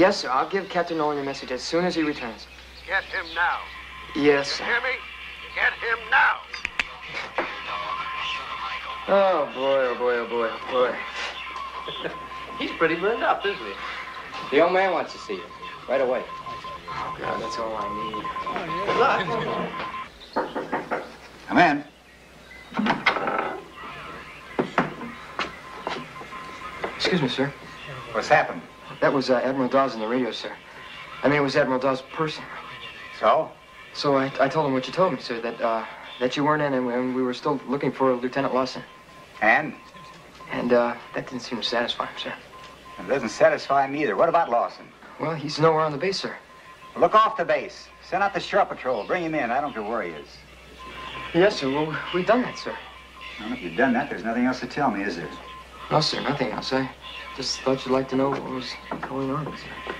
Yes, sir. I'll give Captain Nolan your message as soon as he returns. Get him now. Yes, sir. You hear me? Get him now. Oh, boy, oh, boy, oh, boy, oh, boy. He's pretty burned up, isn't he? The old man wants to see you. Right away. Oh, God, that's all I need. Good luck. Come in. Excuse me, sir. What's happened? That was Admiral Dawes on the radio, sir. I mean, it was Admiral Dawes' person. So? So I told him what you told me, sir, that you weren't in and we were still looking for Lieutenant Lawson. And? And that didn't seem to satisfy him, sir. It doesn't satisfy me either. What about Lawson? Well, he's nowhere on the base, sir. Look off the base. Send out the shore patrol. Bring him in. I don't care where he is. Yes, sir. Well, we've done that, sir. Well, if you've done that, there's nothing else to tell me, is there? No, sir, nothing else. I just thought you'd like to know what was going on, sir.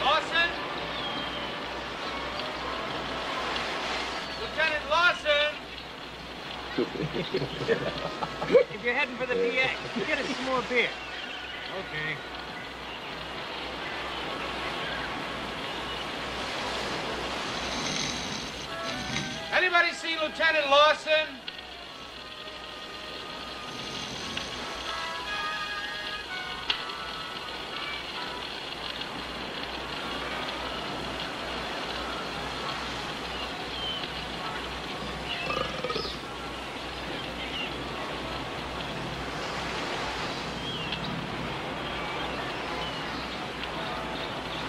Lawson? Lieutenant Lawson! If you're heading for the PX, get us some more beer. Okay. Anybody see Lieutenant Lawson?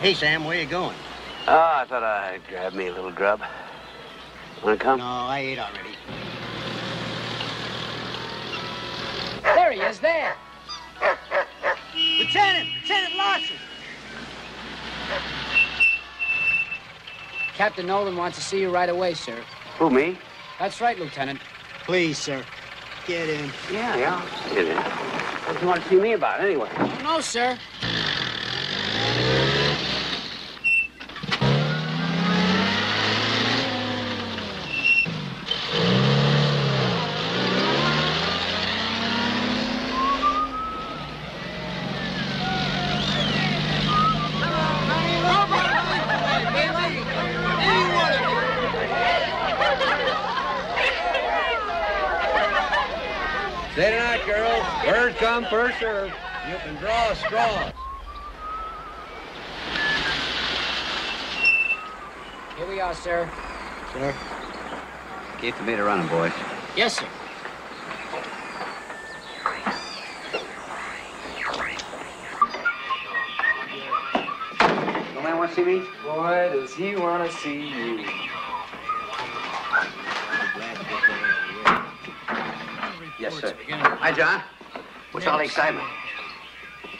Hey, Sam, where you going? Oh, I thought I'd grab me a little grub. Wanna come? No, I ate already. There he is, there. Lieutenant Lawson! Captain Nolan wants to see you right away, sir. Who, me? That's right, Lieutenant. Please, sir, get in. Yeah. Get in. What do you want to see me about, anyway? Oh, no, sir. Say tonight, girls. First come, first serve. You can draw straws. Here we are, sir. Sir? Keep the meter running, boys. Yes, sir. No man want to see me? Boy, does he want to see you. Yes, sir. Hi, John. What's all the excitement?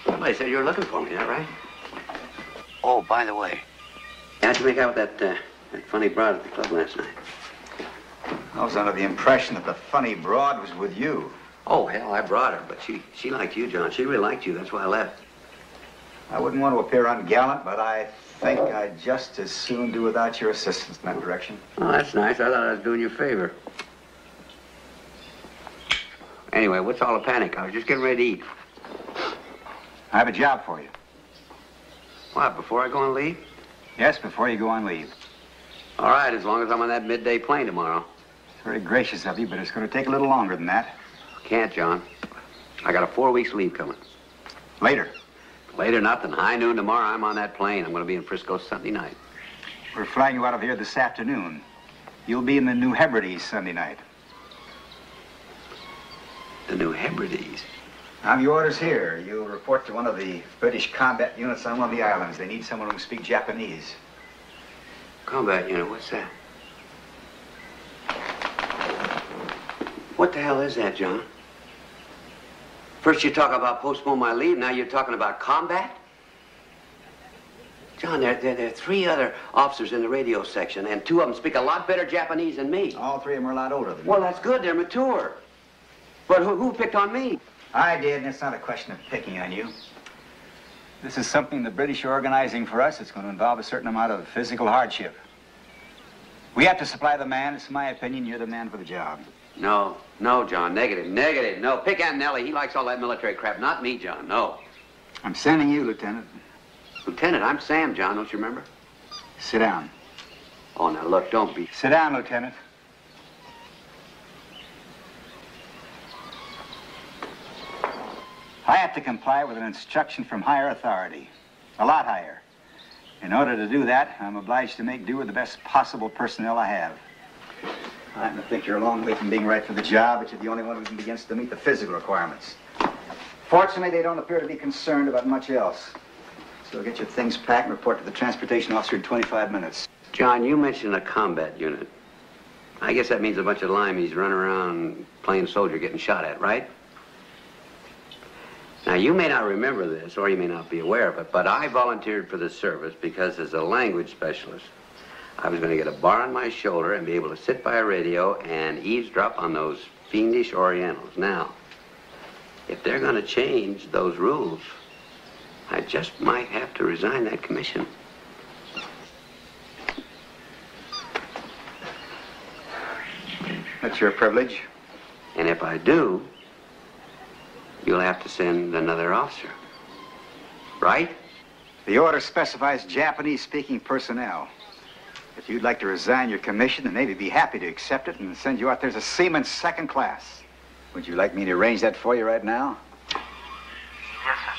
Somebody said you were looking for me, is that right? Oh, by the way, how'd you make out with that funny broad at the club last night? I was under the impression that the funny broad was with you. Oh, hell, I brought her, but she liked you, John. She really liked you. That's why I left. I wouldn't want to appear ungallant, but I think I'd just as soon do without your assistance in that direction. Oh, that's nice. I thought I was doing you a favor. Anyway, what's all the panic? I was just getting ready to eat. I have a job for you. What, before I go on leave? Yes, before you go on leave. All right, as long as I'm on that midday plane tomorrow. It's very gracious of you, but it's going to take a little longer than that. Can't, John. I got a 4 weeks leave coming. Later. Later, nothing. High noon tomorrow, I'm on that plane. I'm going to be in Frisco Sunday night. We're flying you out of here this afternoon. You'll be in the New Hebrides Sunday night. The New Hebrides? I have your orders here. You'll report to one of the British combat units on one of the islands. They need someone who can speak Japanese. Combat unit, what's that? What the hell is that, John? First you talk about postpone my leave, now you're talking about combat? John, there are 3 other officers in the radio section, and 2 of them speak a lot better Japanese than me. All 3 of them are a lot older than me. Well, that's good. They're mature. But who picked on me? I did, and it's not a question of picking on you. This is something the British are organizing for us. It's going to involve a certain amount of physical hardship. We have to supply the man. It's my opinion you're the man for the job. No, John, negative. No, pick Aunt Nellie. He likes all that military crap. Not me, John, no. I'm sending you, Lieutenant. Lieutenant, I'm Sam, John, don't you remember? Sit down. Oh, now, look, don't be... Sit down, Lieutenant. I have to comply with an instruction from higher authority. A lot higher. In order to do that, I'm obliged to make do with the best possible personnel I have. I happen to think you're a long way from being right for the job, but you're the only one who begins to meet the physical requirements. Fortunately, they don't appear to be concerned about much else. So get your things packed and report to the transportation officer in 25 minutes. John, you mentioned a combat unit. I guess that means a bunch of limeys running around playing soldier getting shot at, right? Now, you may not remember this, or you may not be aware of it, but I volunteered for the service because as a language specialist, I was going to get a bar on my shoulder and be able to sit by a radio and eavesdrop on those fiendish Orientals. Now, if they're going to change those rules, I just might have to resign that commission. That's your privilege. And if I do, you'll have to send another officer. Right? The order specifies Japanese-speaking personnel. If you'd like to resign your commission, the Navy would be happy to accept it and send you out there as a seaman second class. Would you like me to arrange that for you right now? Yes, sir.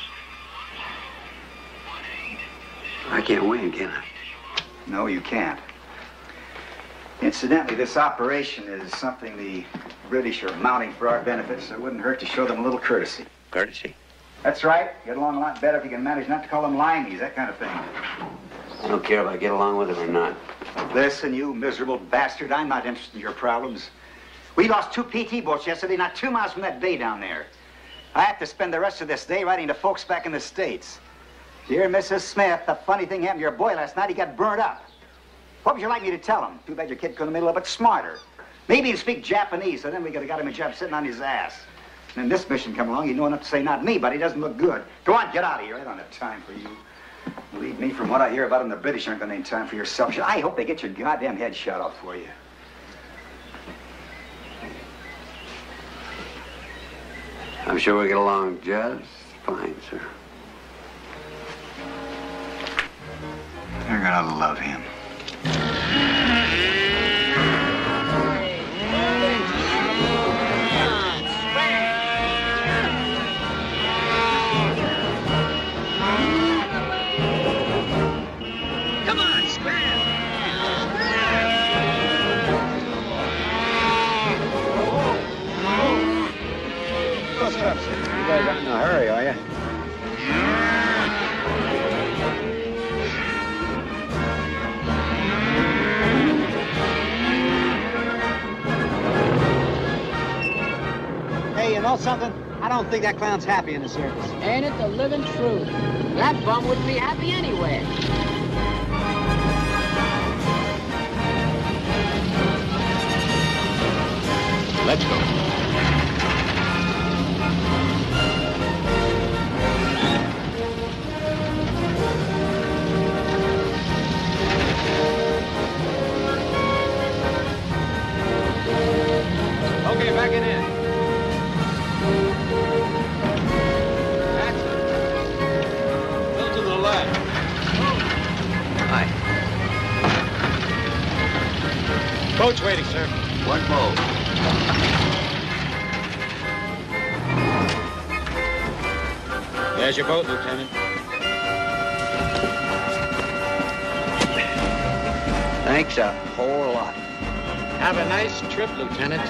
I can't win, can I? No, you can't. Incidentally, this operation is something the British are mounting for our benefit, so it wouldn't hurt to show them a little courtesy. Courtesy? That's right. Get along a lot better if you can manage not to call them limeys, that kind of thing. I don't care if I get along with them or not. Listen, you miserable bastard, I'm not interested in your problems. We lost 2 PT boats yesterday, not 2 miles from that bay down there. I have to spend the rest of this day writing to folks back in the States. Dear Mrs. Smith, the funny thing happened to your boy last night. He got burnt up. What would you like me to tell him? Too bad your kid couldn't have made a little bit smarter. Maybe he'd speak Japanese, so then we could have got him a job sitting on his ass. And then this mission come along, he'd know enough to say, not me, but he doesn't look good. Go on, get out of here. I don't have time for you. Believe me, from what I hear about them, the British aren't going to have time for your selfish. I hope they get your goddamn head shot off for you. I'm sure we'll get along just fine, sir. You're going to love him. You guys aren't in a hurry, are you? Hey, you know something? I don't think that clown's happy in the service. Ain't it the living truth? That bum wouldn't be happy anyway. Let's go. Okay, backing in. That's it. Go to the left. Hi. Boat's waiting, sir. One boat. There's your boat, Lieutenant. Thanks a whole lot. Have a nice trip, Lieutenant.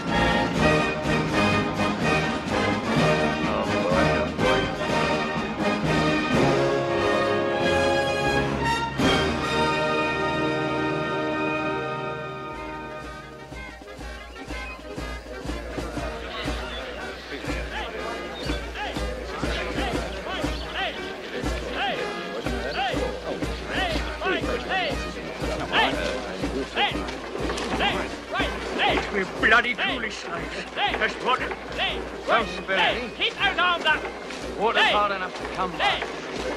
Oh, boy. We're bloody foolish slaves. Just what? Don't spit it. Keep those arms up. Water's hard enough to come by.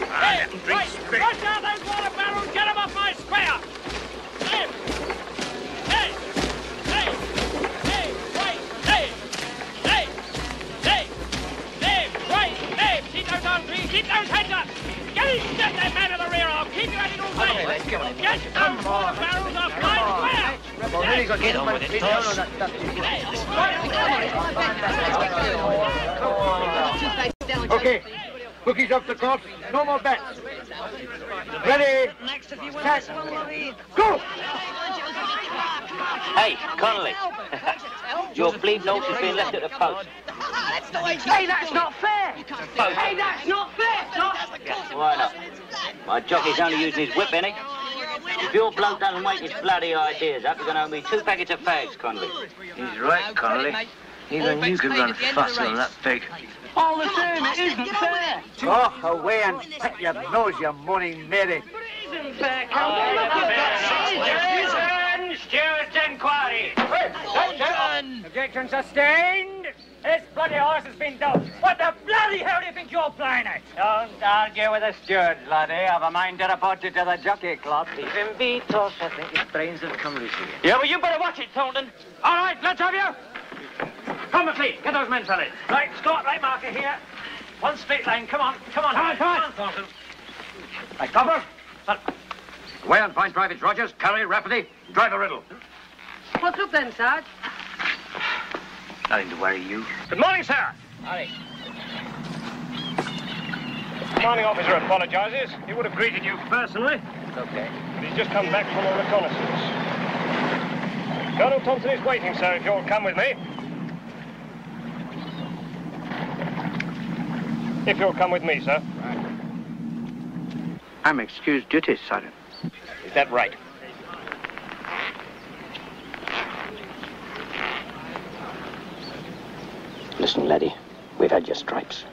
Hey, right, rush out those water barrels, get them off my square! Hey, hey, hey, hey, right, hey, hey, hey, hey, right, hey, keep those arms, please, keep those heads up! Get that man in the rear, I'll keep you at it all day! Okay, let's go. Get those water barrels off my square! Well, then he's gonna get on with it, Tosh. Okay, bookies off the course. No more bets. Ready, set, go! Hey, Connolly. Your bleed note has been left at the post. Hey, that's not fair! Hey, that's not fair, Tosh! Why not? My jockey's only using his whip, innit? If your bloke doesn't wake his bloody ideas up, you're going to owe me 2 packets of fags, Connolly. He's right, Connolly. Even you can run faster than that pig. All the same, it isn't fair! Oh, away and pick your nose, you moaning Mary. Stewards inquiry. Objection sustained. This bloody horse has been doped. What the bloody hell do you think you're playing at? Don't argue with the steward, laddie. I've a mind to report you to the jockey club. Leave him be, Tosh. I think his brains have come loose again. Yeah, well, you better watch it, Thornton. All right, let's have you. Come, McLean. Get those men, fellas. Right, Scott, right marker here. One straight line. Come on, come on. Come on, come on, Thornton. Right, cover. Away on point, Private Rogers. Curry, Rafferty. Drive a riddle. What's up then, Sarge? Nothing to worry you. Good morning, sir. Howdy. Commanding officer apologizes. He would have greeted you personally. It's okay. But he's just come back from a reconnaissance. Colonel Thompson is waiting, sir, if you'll come with me. If you'll come with me, sir. Right. I'm excused duty, Sergeant. Is that right? Listen, laddie, we've had your stripes.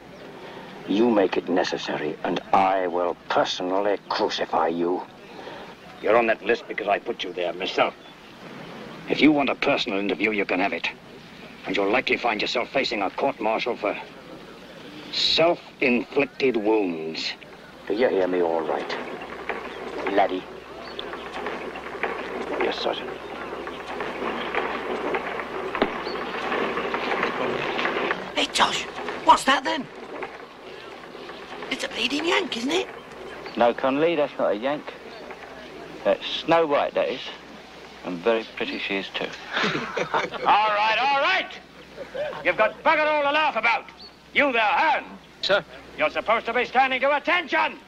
You make it necessary, and I will personally crucify you. You're on that list because I put you there myself. If you want a personal interview, you can have it. And you'll likely find yourself facing a court-martial for self-inflicted wounds. Do you hear me all right, laddie? Yes, Sergeant. Hey, Tosh, what's that then? It's a bleeding yank, isn't it? No, Connolly, that's not a yank. That's Snow White, that is. And very pretty she is, too. All right. You've got bugger all to laugh about. You there, Hearn. Sir? You're supposed to be standing to attention.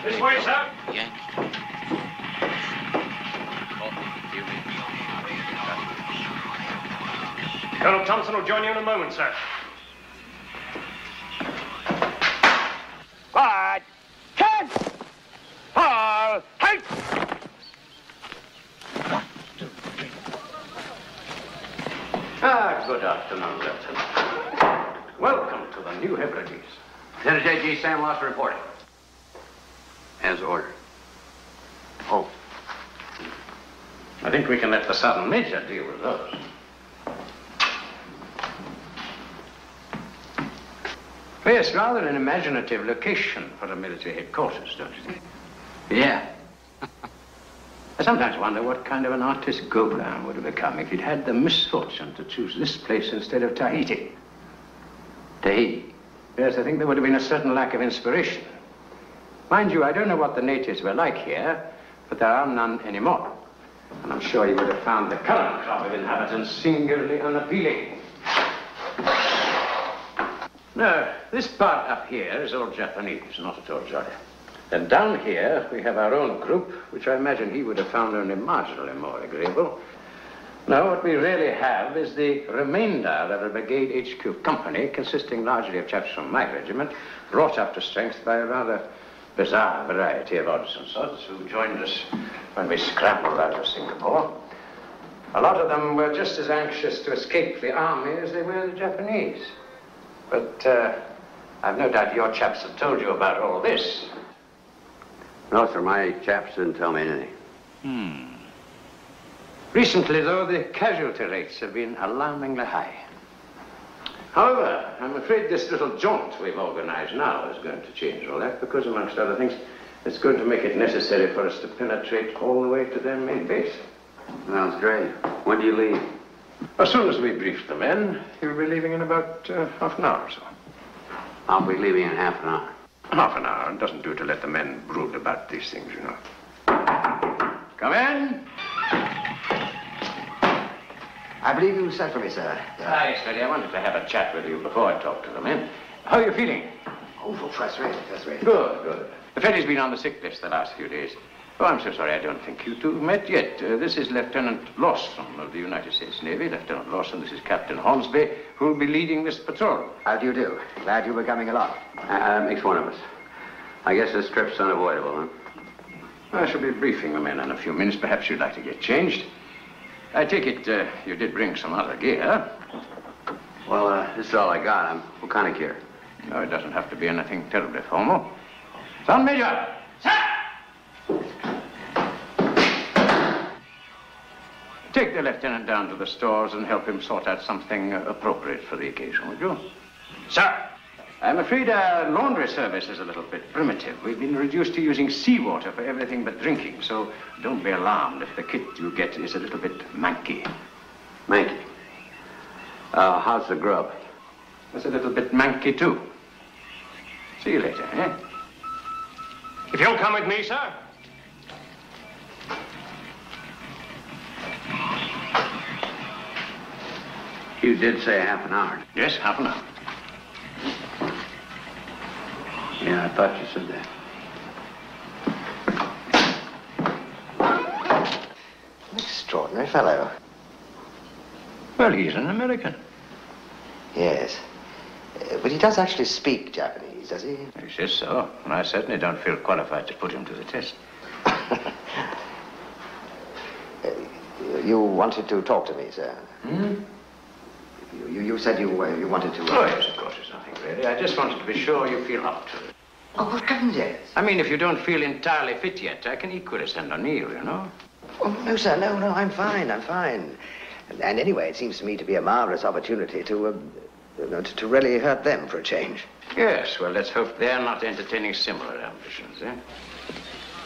This way, sir. Yank. Colonel Thompson will join you in a moment, sir. Quiet. Ten. Paul. Hey. Good afternoon, Lieutenant. Welcome to the New Hebrides. Lieutenant J.G. Sam Loss reporting. As ordered. Oh. I think we can let the Sergeant Major deal with those. Yes, rather an imaginative location for a military headquarters, don't you think? Yeah. I sometimes wonder what kind of an artist Gauguin would have become if he'd had the misfortune to choose this place instead of Tahiti. Tahiti? Yes, I think there would have been a certain lack of inspiration. Mind you, I don't know what the natives were like here, but there are none anymore. And I'm sure you would have found the current crop of inhabitants singularly unappealing. No, this part up here is all Japanese, not at all jolly. And down here, we have our own group, which I imagine he would have found only marginally more agreeable. Now, what we really have is the remainder of a brigade HQ company, consisting largely of chaps from my regiment, brought up to strength by a rather bizarre variety of odds and sods who joined us when we scrambled out of Singapore. A lot of them were just as anxious to escape the army as they were the Japanese. But I've no doubt your chaps have told you about all this. No, sir, my chaps didn't tell me anything. Recently, though, the casualty rates have been alarmingly high. However, I'm afraid this little jaunt we've organized now is going to change all that because, amongst other things, it's going to make it necessary for us to penetrate all the way to their main base. Sounds great. When do you leave? As soon as we brief the men, you'll be leaving in about half an hour or so. I'll be leaving in half an hour. Half an hour. It doesn't do to let the men brood about these things, you know. Come in. I believe you sent for me, sir. Yes, Daddy. I wanted to have a chat with you before I talk to the men. How are you feeling? Oh, first rate, first rate. Good, good. The fellow's been on the sick list the last few days. Oh, I'm so sorry. I don't think you two have met yet. This is Lieutenant Lawson of the United States Navy. Lieutenant Lawson, this is Captain Hornsby, who will be leading this patrol. How do you do? Glad you were coming along. Makes one of us. I guess this trip's unavoidable, huh? I shall be briefing the men in a few minutes. Perhaps you'd like to get changed. I take it you did bring some other gear. Well, this is all I got. What kind of gear? No, it doesn't have to be anything terribly formal. Sergeant Major! Sir! Take the lieutenant down to the stores and help him sort out something appropriate for the occasion, would you? Sir! I'm afraid our laundry service is a little bit primitive. We've been reduced to using seawater for everything but drinking, so don't be alarmed if the kit you get is a little bit manky. Manky? How's the grub? It's a little bit manky, too. See you later, eh? If you'll come with me, sir. You did say half an hour. Yes, half an hour. Yeah, I thought you said that. An extraordinary fellow. Well, he's an American. Yes. But he does actually speak Japanese, does he? He says so. And I certainly don't feel qualified to put him to the test. You wanted to talk to me, sir? Hmm? You said you wanted to... Oh, yes, of course, it's nothing really. I just wanted to be sure you feel up to it. Oh, what heavens, yes. I mean, if you don't feel entirely fit yet, I can equally send O'Neill, you know. Oh, no, sir, no, I'm fine. And anyway, it seems to me to be a marvelous opportunity to really hurt them for a change. Yes, well, let's hope they're not entertaining similar ambitions, eh?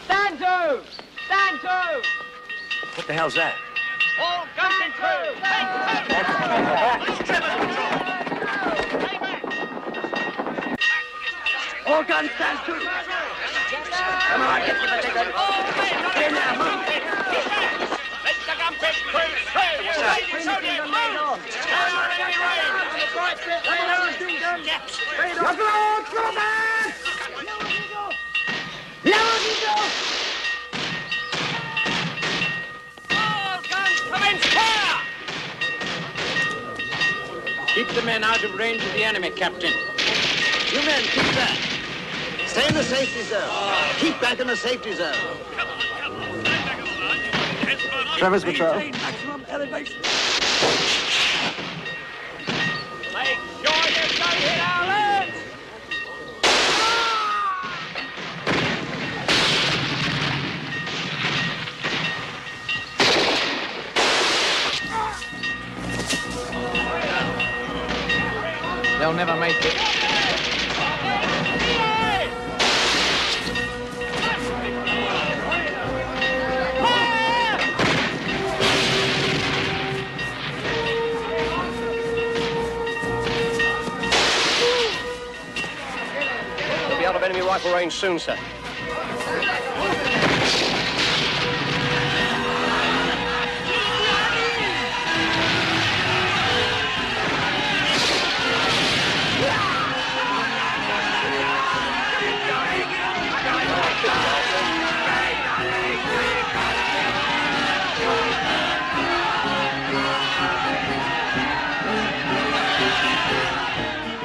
Stand to! Stand to! What the hell's that? All guns and crew! All guns stand to! Come on, get to the ticket. Get in there, move! Let the gun pit crew! Ladies, only move! Stand on any range! All guns commence fire! Keep the men out of range of the enemy, Captain. You men, keep back. Stay in the safety zone. Keep back in the safety zone. Trevor's patrol. Maximum elevation. Make sure you don't hit our legs! They'll never make it. We'll be out of enemy rifle range soon, sir.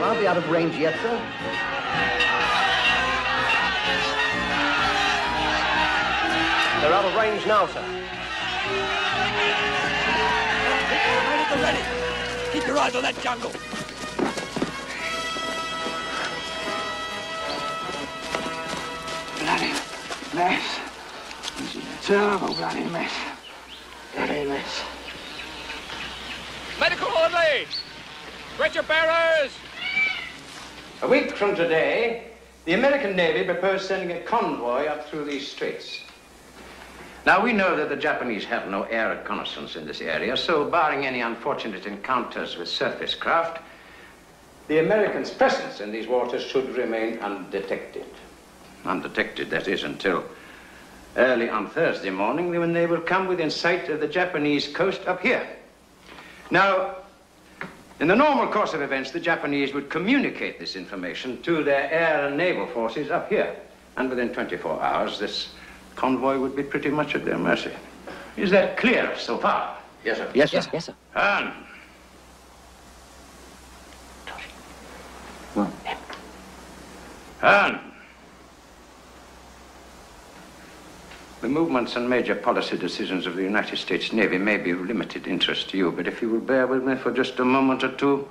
I'll be out of range yet, sir. They're out of range now, sir. Right at the ready. Keep your eyes on that jungle. Bloody mess. This is a terrible bloody mess. Bloody mess. Medical orderly! Stretcher bearers! A week from today, the American Navy proposed sending a convoy up through these straits. Now, we know that the Japanese have no air reconnaissance in this area, so barring any unfortunate encounters with surface craft, the Americans' presence in these waters should remain undetected. Undetected, that is, until early on Thursday morning, when they will come within sight of the Japanese coast up here. Now, in the normal course of events, the Japanese would communicate this information to their air and naval forces up here. And within 24 hours, this convoy would be pretty much at their mercy. Is that clear so far? Yes, sir. Yes, sir. Yes, sir. And the movements and major policy decisions of the United States Navy may be of limited interest to you, but if you will bear with me for just a moment or two,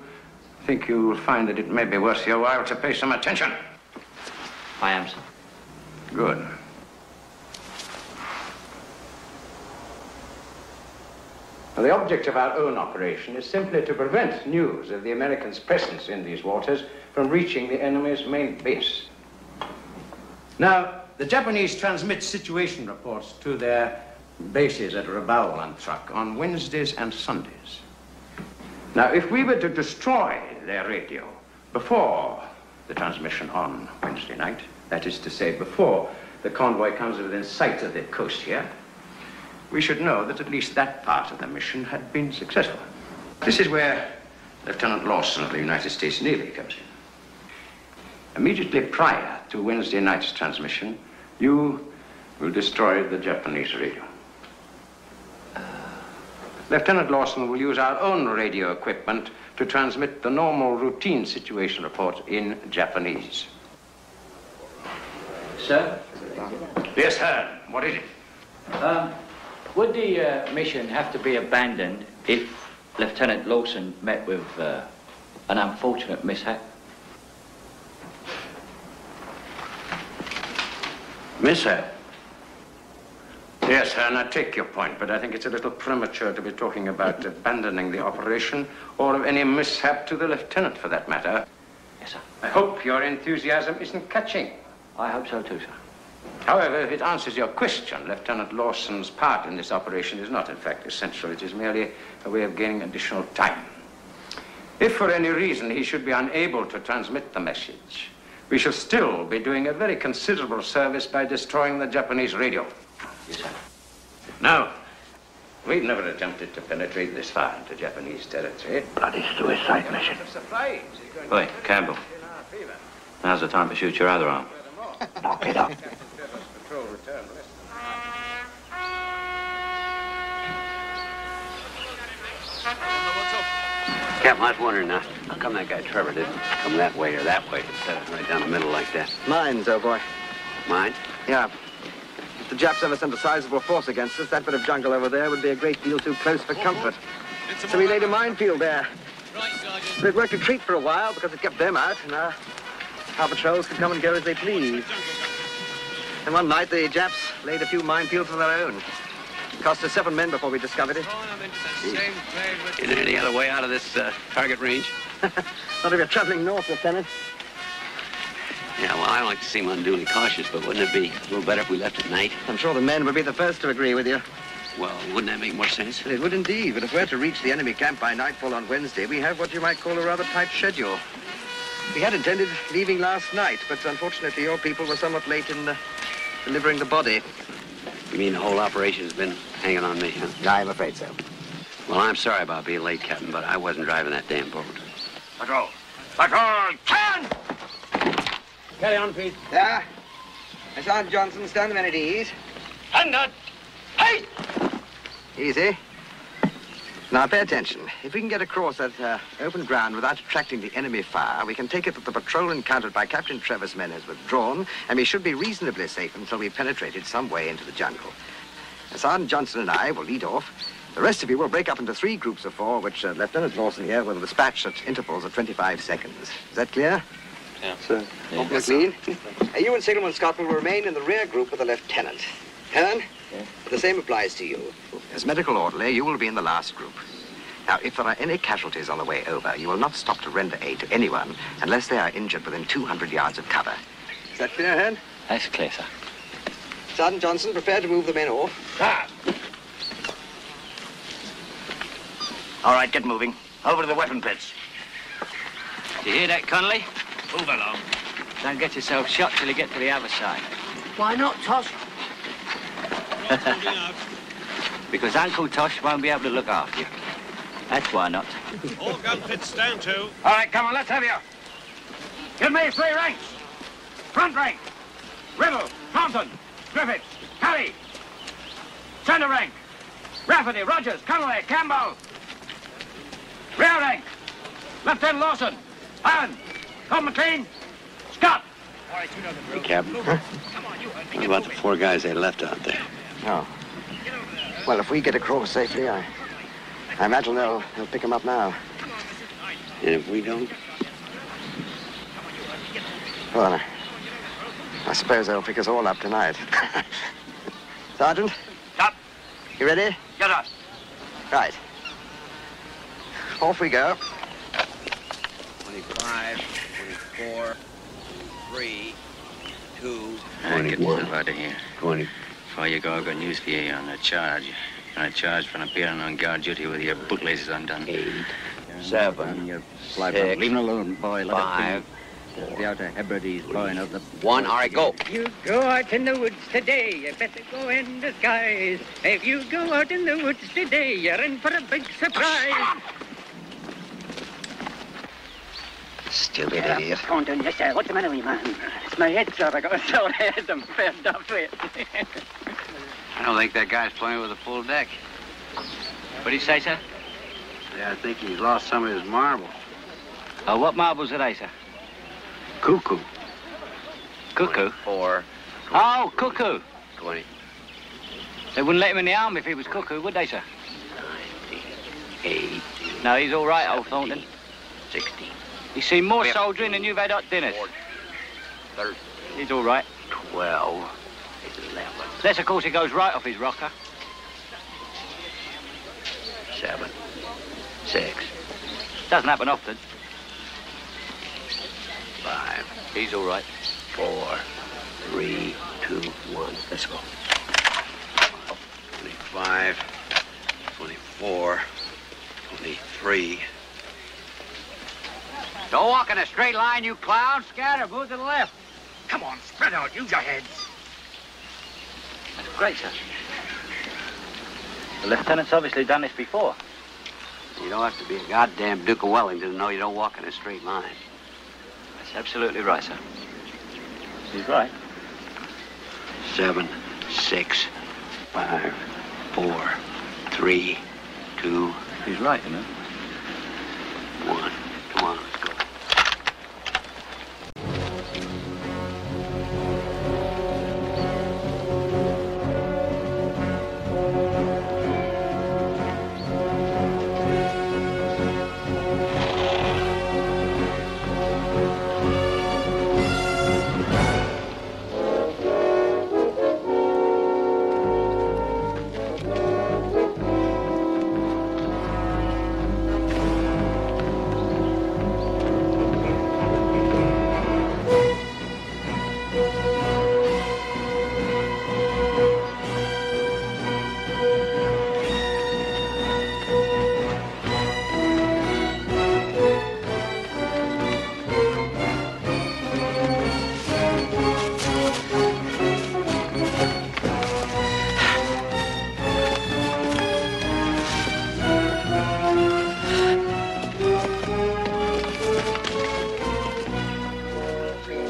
I think you will find that it may be worth your while to pay some attention. I am, sir. Good. Now, the object of our own operation is simply to prevent news of the Americans' presence in these waters from reaching the enemy's main base. Now, the Japanese transmit situation reports to their bases at Rabaul and Truk on Wednesdays and Sundays. Now, if we were to destroy their radio before the transmission on Wednesday night, that is to say, before the convoy comes within sight of the coast here, we should know that at least that part of the mission had been successful. This is where Lieutenant Lawson of the United States Navy comes in. Immediately prior to Wednesday night's transmission, you will destroy the Japanese radio. Lieutenant Lawson will use our own radio equipment to transmit the normal routine situation report in Japanese. Sir? Yes, sir. What is it? Would the mission have to be abandoned if Lieutenant Lawson met with an unfortunate mishap? Mishap? Yes, sir, and I take your point, but I think it's a little premature to be talking about abandoning the operation or of any mishap to the lieutenant, for that matter. Yes, sir. I hope your enthusiasm isn't catching. I hope so too, sir. However, if it answers your question, Lieutenant Lawson's part in this operation is not, in fact, essential. It is merely a way of gaining additional time. If for any reason he should be unable to transmit the message, we shall still be doing a very considerable service by destroying the Japanese radio. Yes, sir. Now, we've never attempted to penetrate this far into Japanese territory. Bloody suicide mission. Oi, Campbell. Now's the time to shoot your other arm. Knock it up. Captain, I was wondering now, how come that guy Trevor didn't come that way or that way instead of right down the middle like that? Mines, old boy. Mine? Yeah. If the Japs ever sent a sizable force against us, that bit of jungle over there would be a great deal too close for comfort. So we laid a minefield there. But it worked a treat for a while because it kept them out, and our patrols could come and go as they pleased. And one night, the Japs laid a few minefields of their own. It cost us 7 men before we discovered it. Is there any other way out of this target range? Not if you're traveling north, Lieutenant. Yeah, well, I don't like to seem unduly cautious, but wouldn't it be a little better if we left at night? I'm sure the men would be the first to agree with you. Well, wouldn't that make more sense? It would indeed, but if we're to reach the enemy camp by nightfall on Wednesday, we have what you might call a rather tight schedule. We had intended leaving last night, but unfortunately your people were somewhat late in delivering the body. You mean the whole operation's been hanging on me, huh? I'm afraid so. Well, I'm sorry about being late, Captain, but I wasn't driving that damn boat. Patrol! Patrol! Caine! Carry on, Pete. Yeah. Sergeant Johnson, stand a minute, ease. Hand on! Hey! Easy. Now, pay attention. If we can get across that open ground without attracting the enemy fire, we can take it that the patrol encountered by Captain Trevor's men has withdrawn, and we should be reasonably safe until we penetrated some way into the jungle. Sergeant Johnson and I will lead off. The rest of you will break up into 3 groups of 4, which Lieutenant Lawson here will dispatch at intervals of 25 seconds. Is that clear? Yeah. Sir. Yes, clean. You and Signalman Scott will remain in the rear group with the lieutenant. Helen? Yeah. The same applies to you. As medical orderly, you will be in the last group. Now, if there are any casualties on the way over, you will not stop to render aid to anyone unless they are injured within 200 yards of cover. Is that clear, Hearn? That's clear, sir. Sergeant Johnson, prepare to move the men off. Ah. All right, get moving. Over to the weapon pits. Do you hear that, Connolly? Move along. Don't get yourself shot till you get to the other side. Why not, Tosh? Because Uncle Tosh won't be able to look after you. That's why not. All gun pits stand to. All right, come on, let's have you. Give me 3 ranks. Front rank. Riddle, Thompson, Griffiths, Kelly. Center rank. Rafferty, Rogers, Connolly, Campbell. Rear rank. Lieutenant Lawson, Allen, Tom McLean, Scott. All right, you know the drill. Hey, Captain. What about the 4 guys they left out there? Oh. Well, if we get across safely, I imagine they'll pick him up now. And if we don't? Well, I suppose they'll pick us all up tonight. Sergeant? Stop. You ready? Get up. Right. Off we go. 25, 24, 3, 2, Get yourself out of here. 20. Before you go, I've got news for you on the charge. You're on a charge for appearing on guard duty with your bootlaces undone. 8, 7, You're 6, leave him alone, boy. Let 5, the Outer Hebrides boy of the 1. All right, go. You go out in the woods today, you better go in disguise. If you go out in the woods today, you're in for a big surprise. Stupid idiot. What's going on? Yes, sir. What's the matter with you, man? It's my head, sir. I got a sore head. I'm fed up with it. I don't think that guy's playing with a full deck. What do you say, sir? Yeah, I think he's lost some of his marbles. Oh, what marbles are they, sir? Cuckoo. Cuckoo? 4, Oh, cuckoo. 20, They wouldn't let him in the army if he was cuckoo, would they, sir? 18, No, he's all right, old Thornton. 16, He's seen more soldiering than you've had hot dinners. 13, He's all right. 12, 11, Unless, of course, he goes right off his rocker. 7, 6, Doesn't happen often. 5, He's all right. 4, 3, 2, 1. Let's go. 25, 24, 23. Don't walk in a straight line, you clown. Scatter, move to the left. Come on, spread out. Use your heads. That's great, sir. The lieutenant's obviously done this before. You don't have to be a goddamn Duke of Wellington to know you don't walk in a straight line. That's absolutely right, sir. He's right. 7, 6, 5, 4, 3, 2, He's right, you know. 1. Come on, let's go.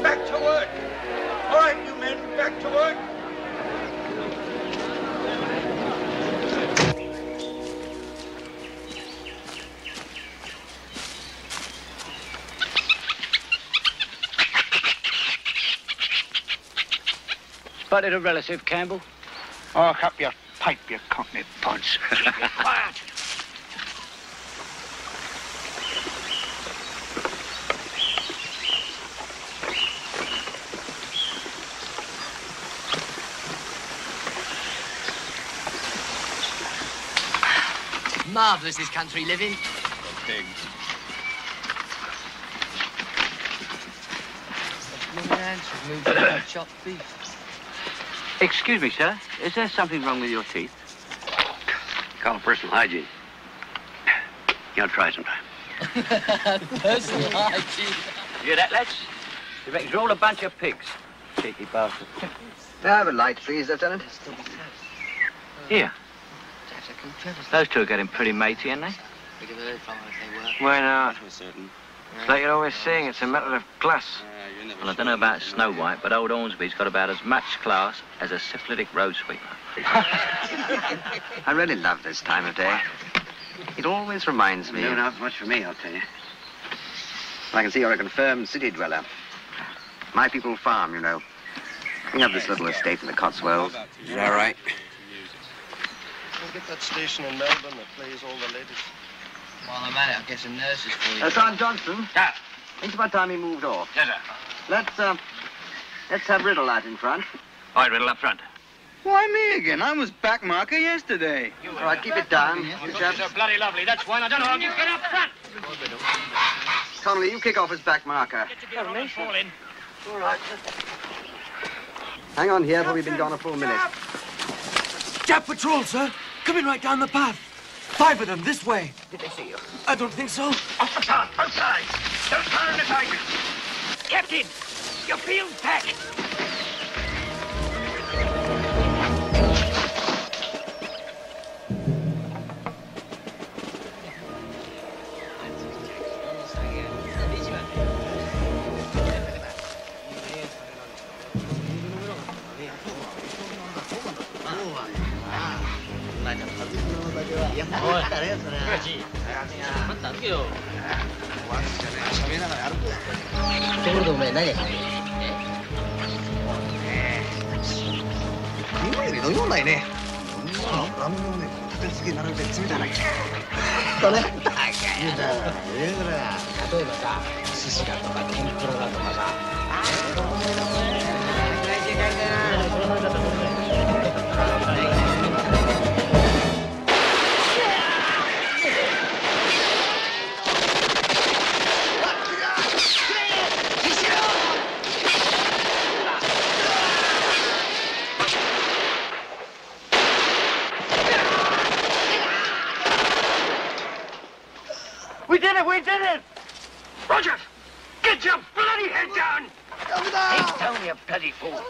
Back to work. All right, you men, back to work. Spotted a relative, Campbell. Oh, up your pipe, you cockney punch. Quiet. marvellous, this country living. Pigs. Chopped beef. Excuse me, sir. Is there something wrong with your teeth? Call it personal hygiene. You'll try sometime. Personal hygiene. You hear that, lads? You reckon you're all a bunch of pigs. Cheeky bastard. May I have a light, please, Lieutenant? Here. Those two are getting pretty matey, aren't they? Why not? It's like you're always saying, it's a matter of class. Well, I don't know about Snow White, but old Ormsby's got about as much class as a syphilitic road sweeper. I really love this time of day. It always reminds me... No, not much for me, I'll tell you. I can see you're a confirmed city dweller. My people farm, you know. We have this little estate in the Cotswolds. Is that right? We'll get that station in Melbourne that plays all the ladies. While I'm at it, I'll get some nurses for you. Sergeant Johnson? Yeah. It's about time he moved off. Yes, sir. Let's have Riddle out in front. All right, Riddle up front. Why me again? I was back marker yesterday. All right, keep it down. You're bloody lovely. That's why I don't know how you get up front. Connolly, you kick off as back marker. Fall in. All right. Hang on here till we've been gone a full minute. Jap patrol, sir. Coming right down the path. 5 of them, this way. Did they see you? I don't think so. Off the top, outside. Don't fire in the target. Captain, your field's packed. We did it! Roger! Get your bloody head down! He's down, you bloody fool!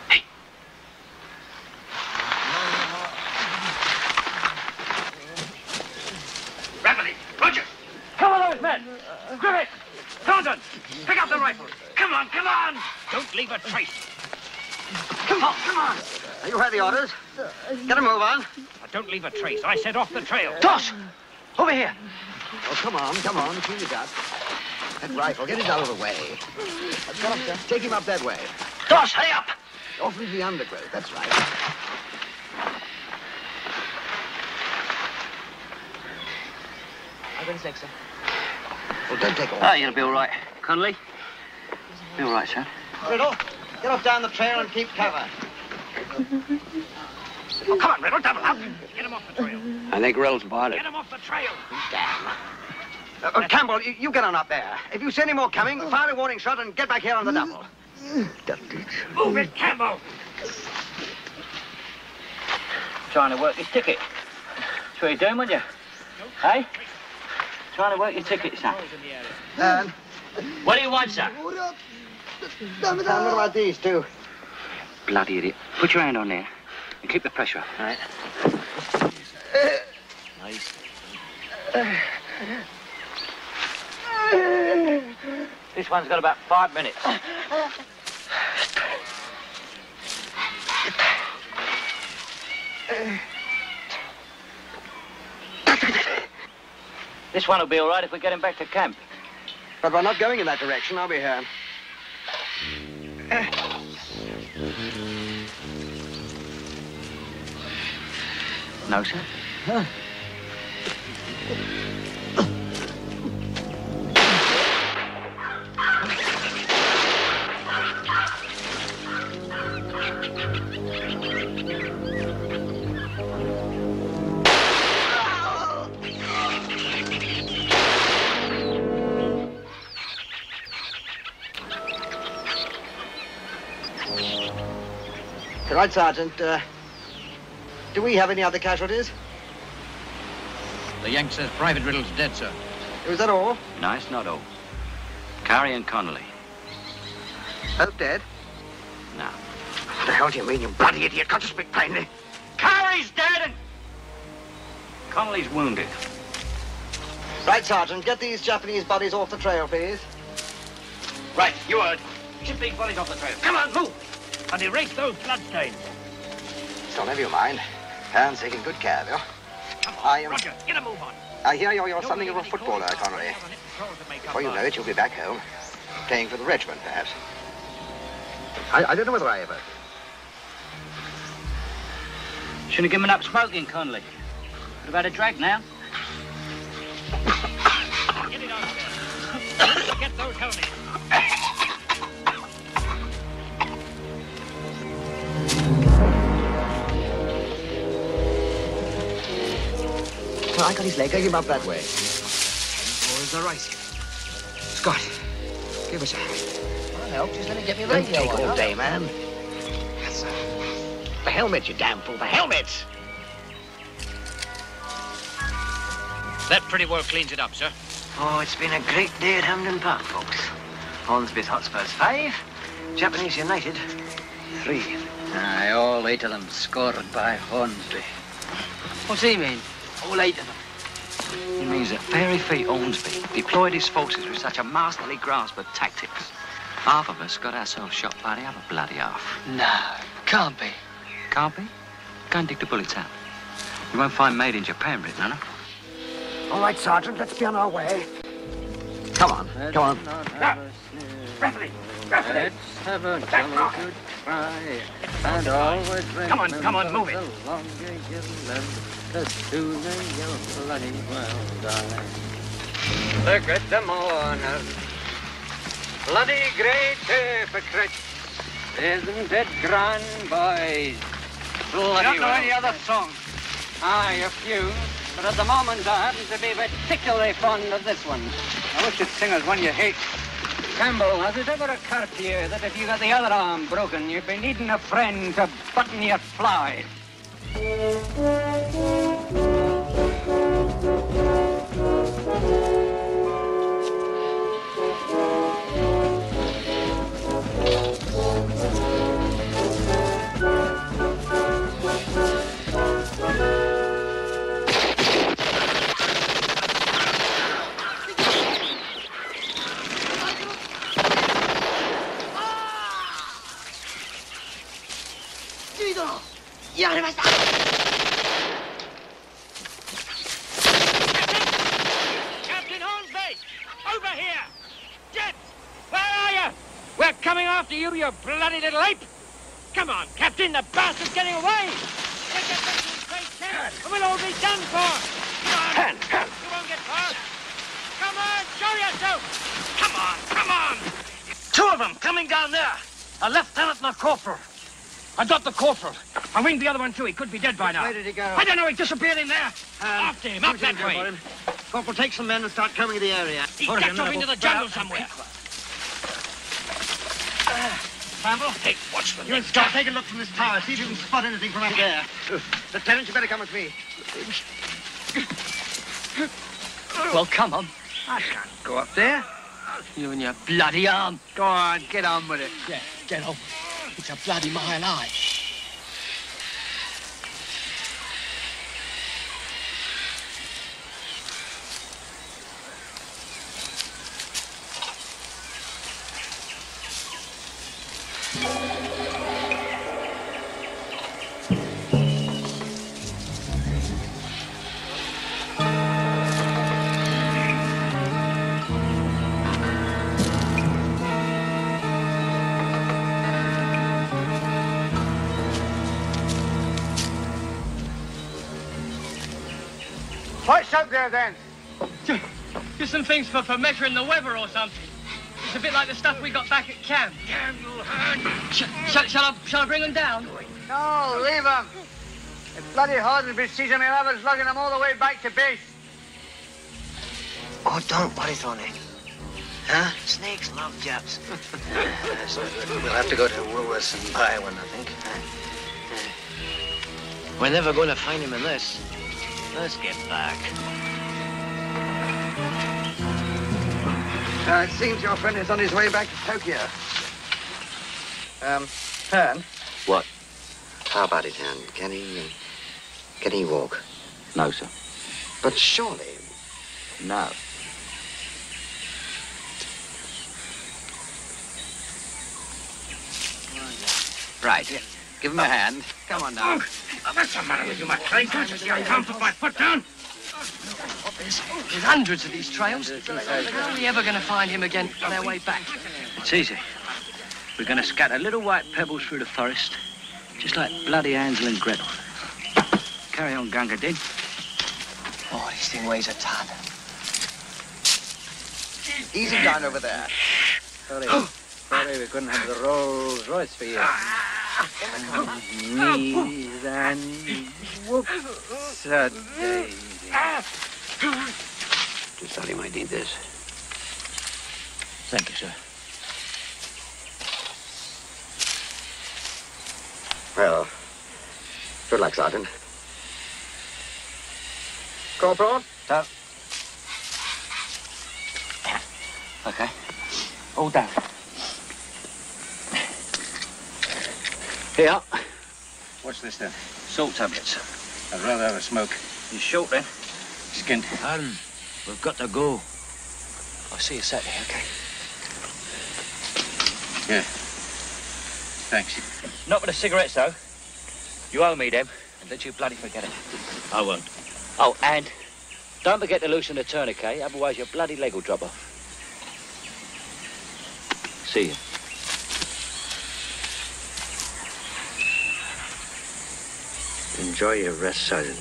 Hey! Rapidly! Roger! Come on, those men! Griffith! Thornton! Pick up the rifles! Come on, come on! Don't leave a trace! Come on, come on! You heard the orders. Get a move on. Now, don't leave a trace. I set off the trail. Tosh! Over here. Oh, come on. Clean it up. That rifle, get it out of the way. Take him up that way. Tosh, hurry up! Off into the undergrowth, that's right. I've got his leg, sir. Well, don't take all. Ah, you'll be all right. Connolly? Be all right, son. Riddle, get off down the trail and keep cover. Oh, come on, Riddle, double up. Get him off the trail. I think Riddle's about it. Get him off the trail. Damn. Campbell, you get on up there. If you see any more coming, fire a warning shot and get back here on the double. Move it, Campbell. Trying to work his ticket. That's what you're doing, weren't you? Hey? Trying to work your ticket, son. What do you want, sir? What about these two? Bloody idiot. Put your hand on there and keep the pressure up, all right? Nice. This one's got about 5 minutes. This one will be all right if we get him back to camp. But we're not going in that direction, are we, here? No, sir. Huh? Right, Sergeant. Do we have any other casualties? The Yank says Private Riddle's dead, sir. Is that all? No, it's not all. Carey and Connolly. Both dead? No. What the hell do you mean, you bloody idiot? Can't you speak plainly? Carey's dead and Connolly's wounded. Right, Sergeant. Get these Japanese bodies off the trail, please. Right, you heard. Chip these bodies off the trail. Come on, move! And erase those bloodstains. Still, never you mind. Pan's taking good care of you. Roger, get a move on. I hear you're something of a footballer, Connolly. Before you know it, you'll be back home, playing for the regiment, perhaps. I don't know whether I ever... Shouldn't have given up smoking, Connolly. Could have had a drag now. Get it on there. Get those helmets. Well, I got his leg. Take him up that way. Boys are right. Scott, give us a hand. I'll help. Just let me get me Don't radio take on. all day, man. Yes, sir. The helmet, you damn fool. The helmet! That pretty well cleans it up, sir. Oh, it's been a great day at Hampden Park, folks. Hornsby's Hotspurs 5, Japanese United 3. Aye, all 8 of them scored by Hornsby. What's he mean? All 8 of them? It means that Fairy Feet Hornsby deployed his forces with such a masterly grasp of tactics. Half of us got ourselves shot by the other bloody half. No, can't be. Can't be? Go and dig the bullets out. You won't find made in Japan written on them. All right, Sergeant, let's be on our way. Come on, come on. Let's have a jolly good cry, and always Come on, move it. The longer you live, the sooner you'll bloody well die. Look at the mourners, bloody great hypocrites. Isn't it grand, boys? Bloody don't know any other song? Aye, a few. But at the moment, I happen to be particularly fond of this one. I wish you'd sing us one you hate. Campbell, has it ever occurred to you that if you got the other arm broken, you'd be needing a friend to button your fly? Captain Hornsby! Over here! Jets! Where are you? We're coming after you, you bloody little ape! Come on, Captain, the bastard's getting away! We'll get back to the straight chance, and we'll all be done for! Come on! You won't get far! Come on, show yourself! Come on! 2 of them coming down there! A lieutenant and a corporal. I got the corporal. I winged the other one, too. He could be dead by now. Where did he go? I don't know. He disappeared in there. After him, up that way. Corporal, take some men and start combing the area. He ducked off into the jungle somewhere. Campbell, hey, watch the You and Scott, take a look from this tower. See if you can spot anything from up there. Lieutenant, you better come with me. Well, come on. I can't go up there. You and your bloody arm. Go on, get on with it. Yeah, get on. It's a bloody mile high. What's up there, then? Just some things for measuring the weather or something. It's a bit like the stuff we got back at camp. Damn you, Hearn. Shall I bring them down? No, leave them. If bloody Hornsby sees him, he'll have us lugging him all the way back to base. Oh, don't put it on it. Huh? Snakes love Japs. That's not good. We'll have to go to Woolworths and buy one, I think. We're never going to find him in this. Let's get back. It seems your friend is on his way back to Tokyo. Hearn? What? How about it, Hearn? Can he walk? No, sir. But surely... No. Right. Give him a hand. Come on now. What's the matter with you, McLean? Can't you see I can't put my foot down? There's hundreds of these trails. How are we ever going to find him again on our way back? It's easy. We're going to scatter little white pebbles through the forest, just like bloody Hansel and Gretel. Carry on, Gunga Din. Oh, this thing weighs a ton. Easy down over there. Sorry we couldn't have the Rolls Royce for you. Knees and whoops a daisy. Just thought he might need this. Thank you, sir. Well, good luck, Sergeant. Corporal? Down. Okay. All down. Here. What's this then? Salt tablets. I'd rather have a smoke. You short then? Skinned. We've got to go. I'll see you Saturday, okay? Yeah. Thanks. Not with the cigarettes, though. You owe me them, and don't you bloody forget it. I won't. Oh, and don't forget to loosen the tourniquet, otherwise your bloody leg will drop off. See you. Enjoy your rest, Sergeant.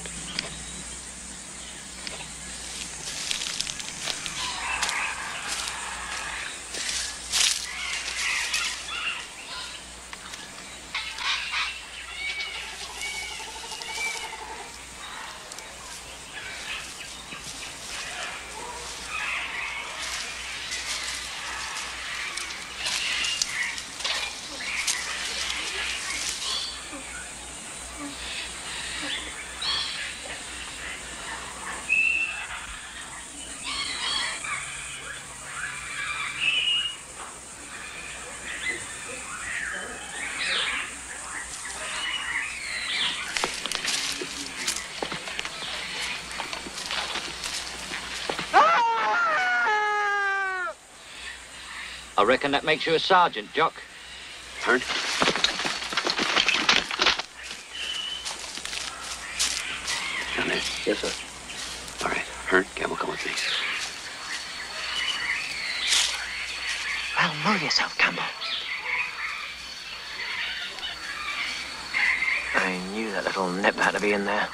I reckon that makes you a sergeant, Jock. Hearn? Down there. Yes, sir. All right. Hearn, Campbell, come with me. Well, move yourself, Campbell. I knew that little nip had to be in there.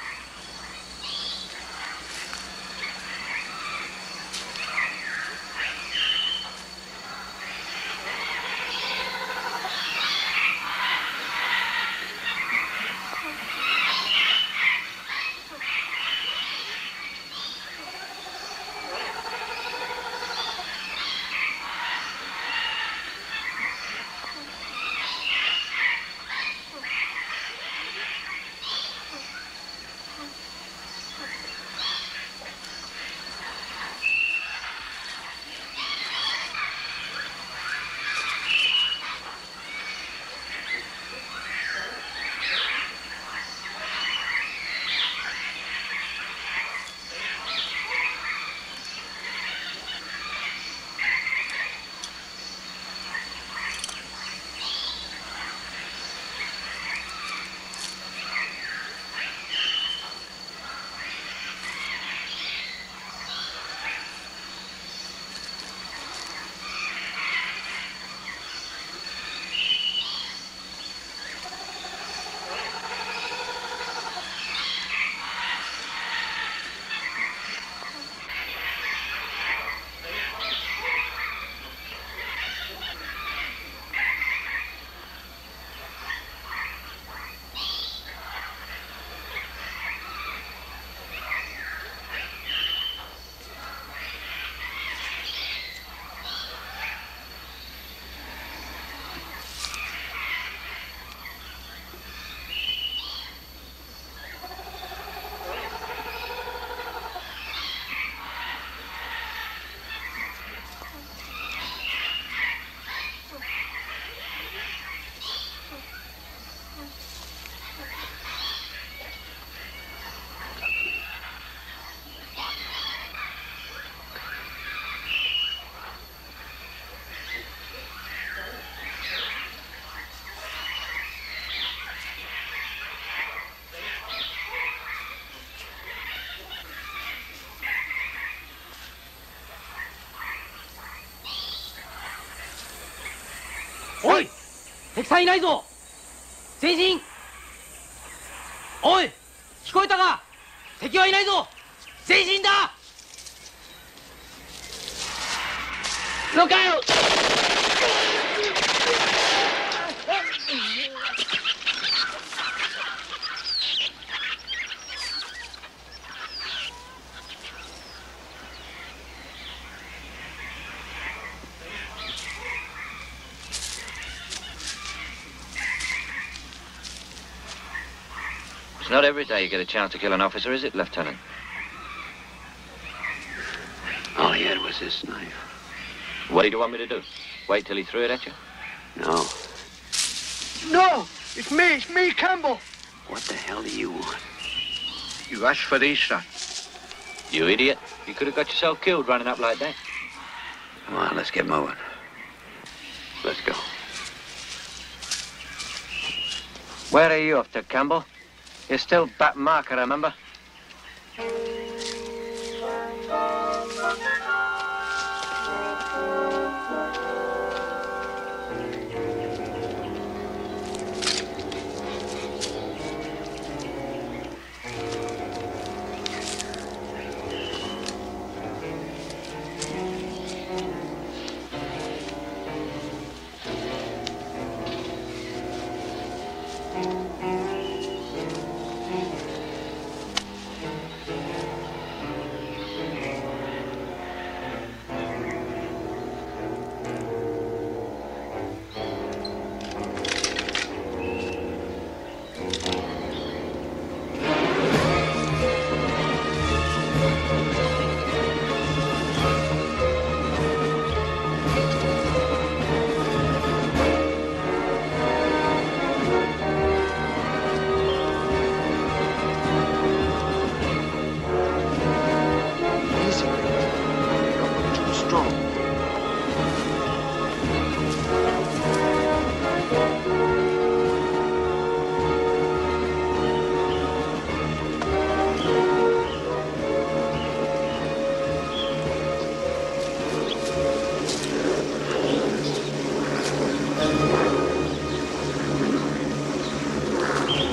敵さんいないぞ。前進。おい、聞こえたか？敵はいないぞ。前進だ。Look out! It's not every day you get a chance to kill an officer, is it, Lieutenant? All he had was this knife. What did you want me to do? Wait till he threw it at you? No. No! It's me, Campbell! What the hell do you want? You asked for these, sir. You idiot. You could have got yourself killed running up like that. Come on, let's get moving. Let's go. Where are you off to, Campbell? You're still back marker, remember?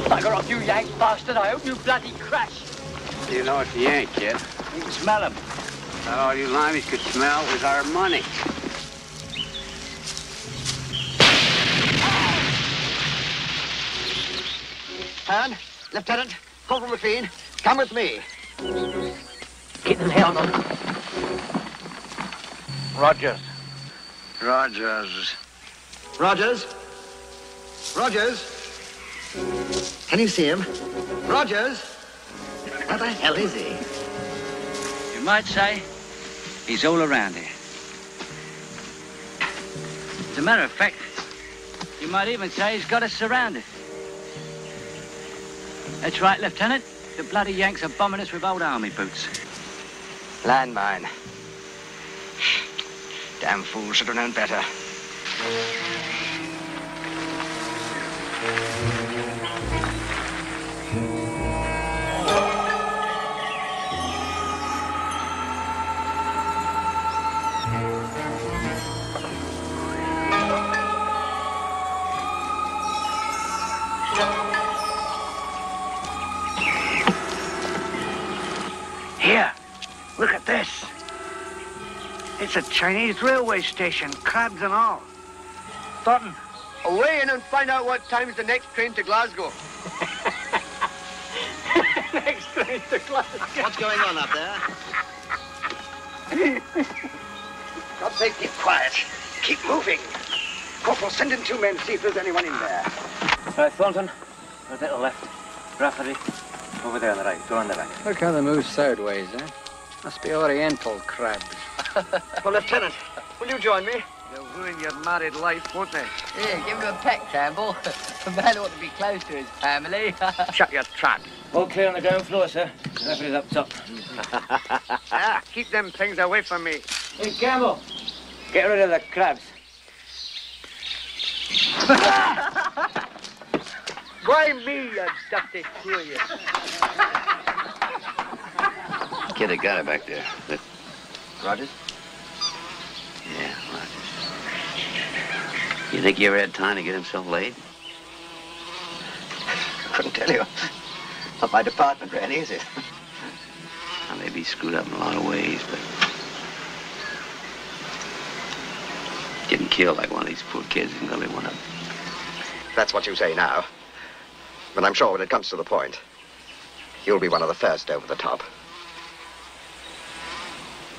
Bugger off, you Yank bastard. I hope you bloody crash. You know it's a Yank, kid. You can smell him. All you limeys could smell was our money. Han, Lieutenant, Corporal McLean, come with me. Get the hell on. Rogers. Rogers. Rogers? Rogers? Can you see him? Rogers? Where the hell is he? You might say he's all around here. As a matter of fact, you might even say he's got us surrounded. That's right, Lieutenant. The bloody Yanks are bombing us with old army boots. Landmine. Damn fool, should have known better. Here, look at this. It's a Chinese railway station, crabs and all. Thornton, away in and find out what time's the next train to Glasgow. Next train to Glasgow. What's going on up there? God's sake, keep quiet. Keep moving. Corporal, send in 2 men, see if there's anyone in there. Right, Thornton. A little left. Rafferty. Over there on the right. Go on the right. Look how they move sideways, eh? Must be Oriental crabs. Well, Lieutenant, will you join me? They'll ruin your married life, won't they? Here, give him a peck, Campbell. A man ought to be close to his family. Shut your trap. All clear on the ground floor, sir. Rafferty's up top. Keep them things away from me. Hey, Campbell. Get rid of the crabs. Why me, you dusty fool, you? Kid, I got it back there. Rogers? Rogers? Yeah, Rogers. You think he ever had time to get himself laid? I couldn't tell you. Not my department, really, is it? I may be screwed up in a lot of ways, but getting killed like one of these poor kids isn't gonna be one of them. That's what you say now. But I'm sure when it comes to the point, you'll be one of the first over the top.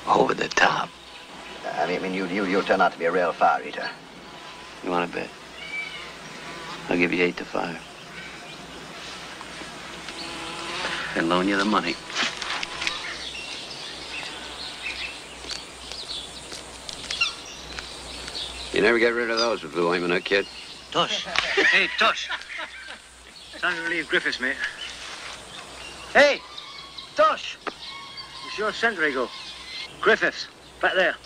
Over the top? I mean, you'll turn out to be a real fire eater. You want to bet? I'll give you 8 to 5. I'll loan you the money. You never get rid of those with blue ointment, huh, kid? Tosh. Hey, Tosh. Time to relieve Griffiths, mate. Hey, Tosh. It's your sentry go. Griffiths, back there.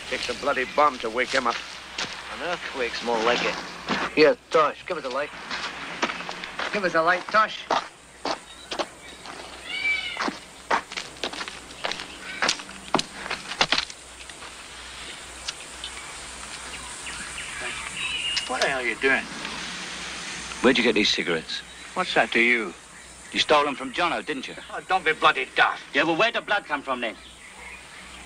Takes a bloody bomb to wake him up. An earthquake's more like it. Here, Tosh, give us a light. Give us a light, Tosh. What the hell are you doing? Where'd you get these cigarettes? What's that to you? You stole them from Jono, didn't you? Oh, don't be bloody daft. Yeah, well, where'd the blood come from then?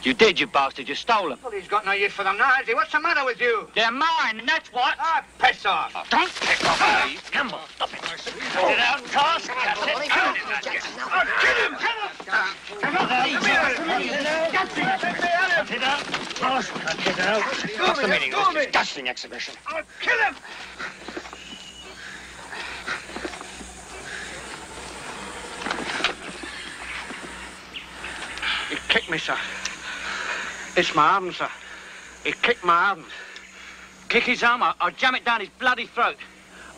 You did, you bastard. You stole them. Well, he's got no use for them now, has he? What's the matter with you? They're mine, that's what. Ah, piss off. Oh, don't piss off, please. Campbell, stop it. Cut it out, Tosh. Cut it out. Oh, kill him! Cut it out! Tosh, cut it out. What's the meaning of this disgusting exhibition? I'll kill him! He kicked me, sir. It's my arm, sir. He kicked my arm. Kick his arm, or jam it down his bloody throat.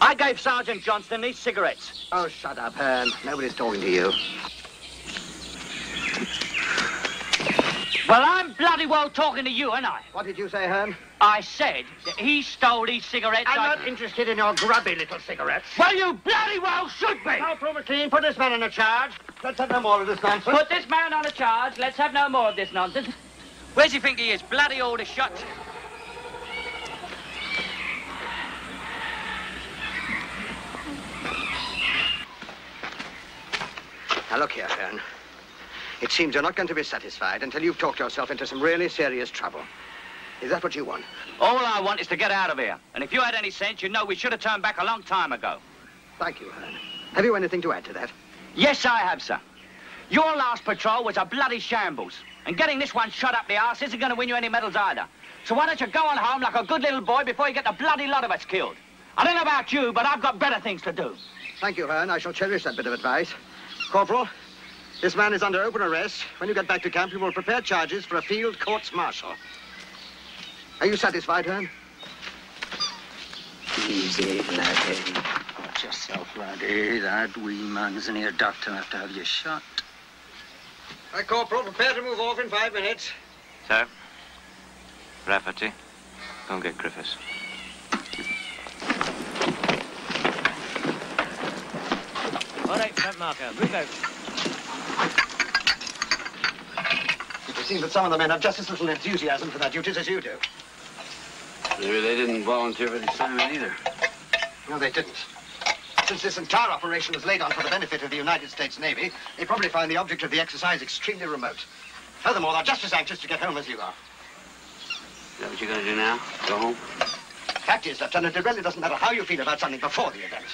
I gave Sergeant Johnston these cigarettes. Oh, shut up, Hearn. Nobody's talking to you. Well, I'm bloody well talking to you, ain't I? What did you say, Hearn? I said that he stole these cigarettes. I'm not interested in your grubby little cigarettes. Well, you bloody well should be. Now, Provocaine, put this man in a charge. Let's have no more of this nonsense. Put this man on a charge. Let's have no more of this nonsense. Where do you think he is? Bloody order shot. Now, look here, Hearn. It seems you're not going to be satisfied until you've talked yourself into some really serious trouble. Is that what you want? All I want is to get out of here. And if you had any sense, you'd know we should have turned back a long time ago. Thank you, Hearn. Have you anything to add to that? Yes, I have, sir. Your last patrol was a bloody shambles. And getting this one shot up the arse isn't going to win you any medals either. So why don't you go on home like a good little boy before you get the bloody lot of us killed? I don't know about you, but I've got better things to do. Thank you, Hearn. I shall cherish that bit of advice. Corporal, this man is under open arrest. When you get back to camp, you will prepare charges for a field courts-martial. Are you satisfied, Hearn? Easy, laddie. Watch yourself, laddie. That wee man's near doctor enough to have you shot. Right, Corporal, prepare to move off in 5 minutes. Sir? Rafferty, go and get Griffiths. All right, front marker, move out. It seems that some of the men have just as little enthusiasm for their duties as you do. Maybe they didn't volunteer for the assignment either. No, they didn't. Since this entire operation was laid on for the benefit of the United States Navy, they probably find the object of the exercise extremely remote. Furthermore, they're just as anxious to get home as you are. Is that what you're going to do now? Go home? Fact is, Lieutenant, it really doesn't matter how you feel about something before the event.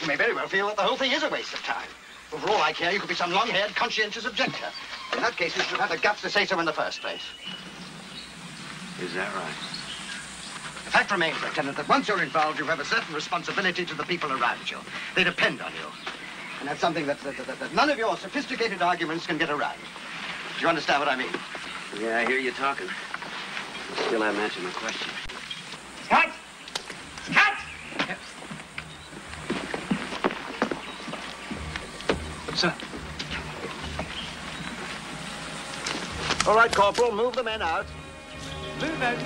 You may very well feel that the whole thing is a waste of time. But for all I care, you could be some long-haired, conscientious objector. In that case, you should have had the guts to say so in the first place. Is that right? The fact remains, Lieutenant, that once you're involved, you have a certain responsibility to the people around you. They depend on you. And that's something that none of your sophisticated arguments can get around. Do you understand what I mean? Yeah, I hear you talking. I still haven't answered my question. Scott! Scott! Sir. All right, Corporal, move the men out. Move out.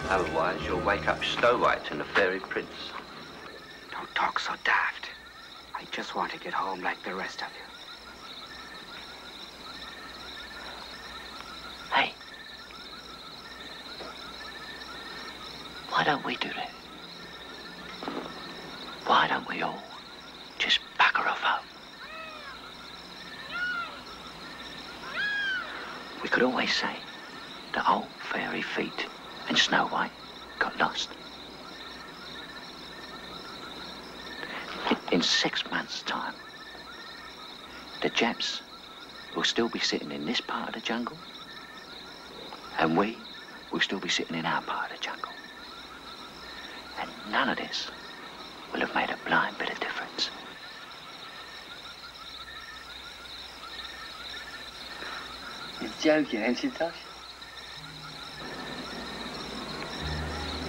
Otherwise, you'll wake up Snow White and the Fairy Prince. Don't talk so daft. I just want to get home like the rest of you. Hey. Why don't we do that? Why don't we all just bugger off home? We could always say that old Fairy Feet and Snow White got lost. In 6 months' time, the Japs will still be sitting in this part of the jungle, and we will still be sitting in our part of the jungle. And none of this will have made a blind bit of difference. You're joking, ain't you, Tosh?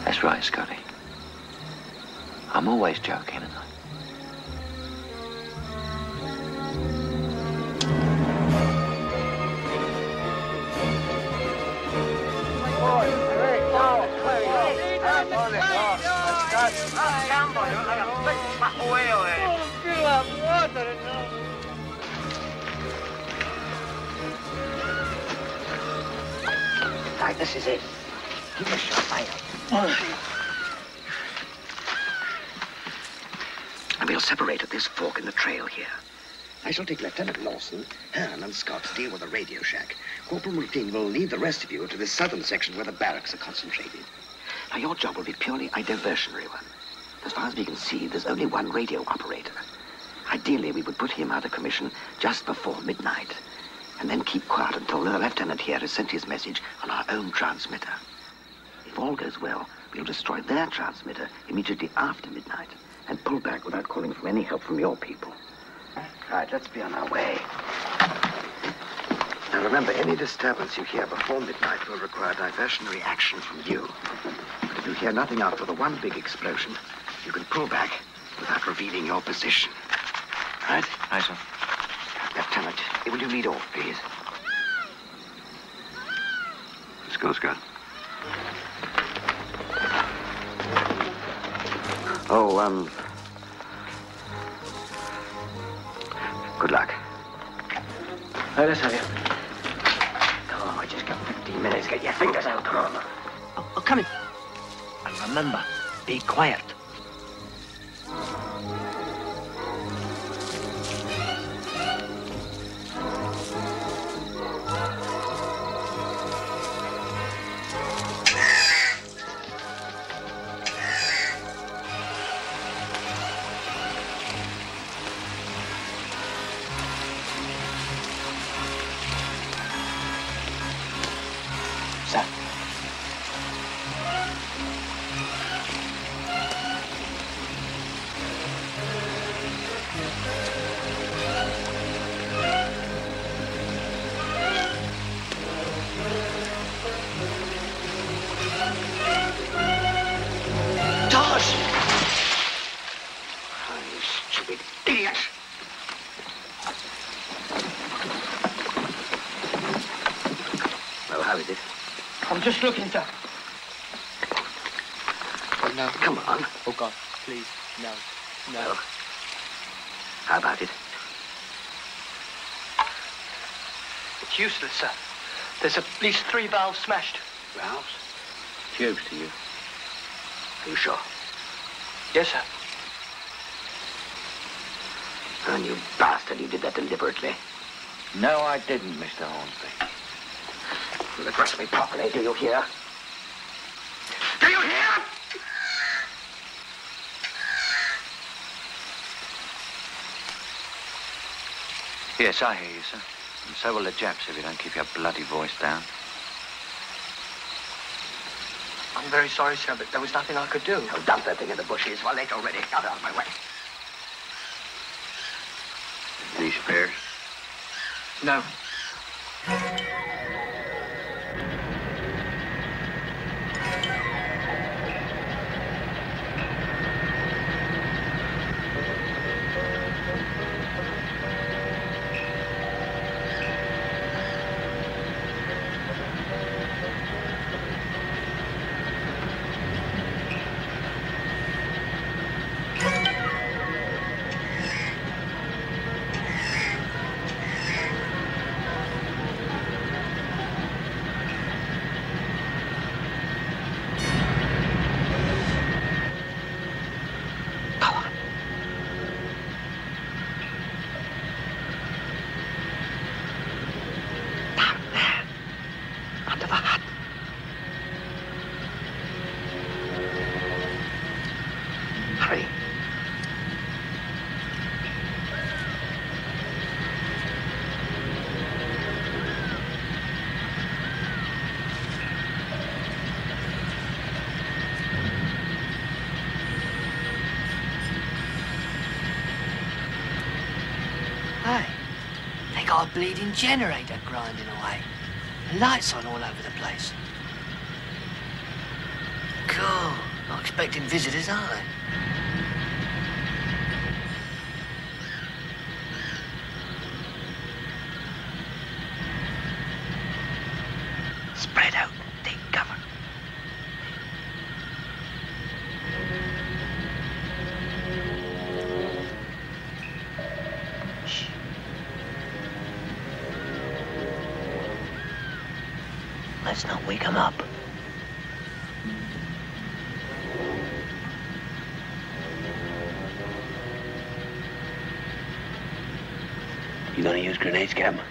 That's right, Scotty. I'm always joking, and Right, this is it. Give it a shot, mate. And we'll separate at this fork in the trail here. I shall take Lieutenant Lawson, Han, and Scott to deal with the radio shack. Corporal Multeen will lead the rest of you to this southern section where the barracks are concentrated. Now, your job will be purely a diversionary one. As far as we can see, there's only one radio operator. Ideally, we would put him out of commission just before midnight, and then keep quiet until the lieutenant here has sent his message on our own transmitter. If all goes well, we'll destroy their transmitter immediately after midnight and pull back without calling for any help from your people. Right, let's be on our way. Now remember, any disturbance you hear before midnight will require diversionary action from you. But if you hear nothing after the one big explosion, you can pull back without revealing your position. Right? Aye, sir. Lieutenant, will you lead off, please? Let's go, Scott. Oh, good luck. Let us have you. Oh, I just got 15 minutes. Get your fingers out. Come on. Oh, come in. And remember, be quiet. I'm just looking, sir. Oh, no. Come on. Oh, God, please, no. No. How about it? It's useless, sir. There's at least 3 valves smashed. Valves? Tubes to you. Are you sure? Yes, sir. And you bastard, you did that deliberately. No, I didn't, Mr. Hornsby. You'll address me properly, do you hear? Do you hear? Yes, I hear you, sir. And so will the Japs if you don't keep your bloody voice down. I'm very sorry, sir, but there was nothing I could do. Oh, dump that thing in the bushes. Well, late already. Out of my way. Any spares? No. our bleeding generator grinding away. The lights on all over the place. Cool. Not expecting visitors, are they? Spread out, take cover. Shh. Let's not wake them up. You gonna use grenades, Captain?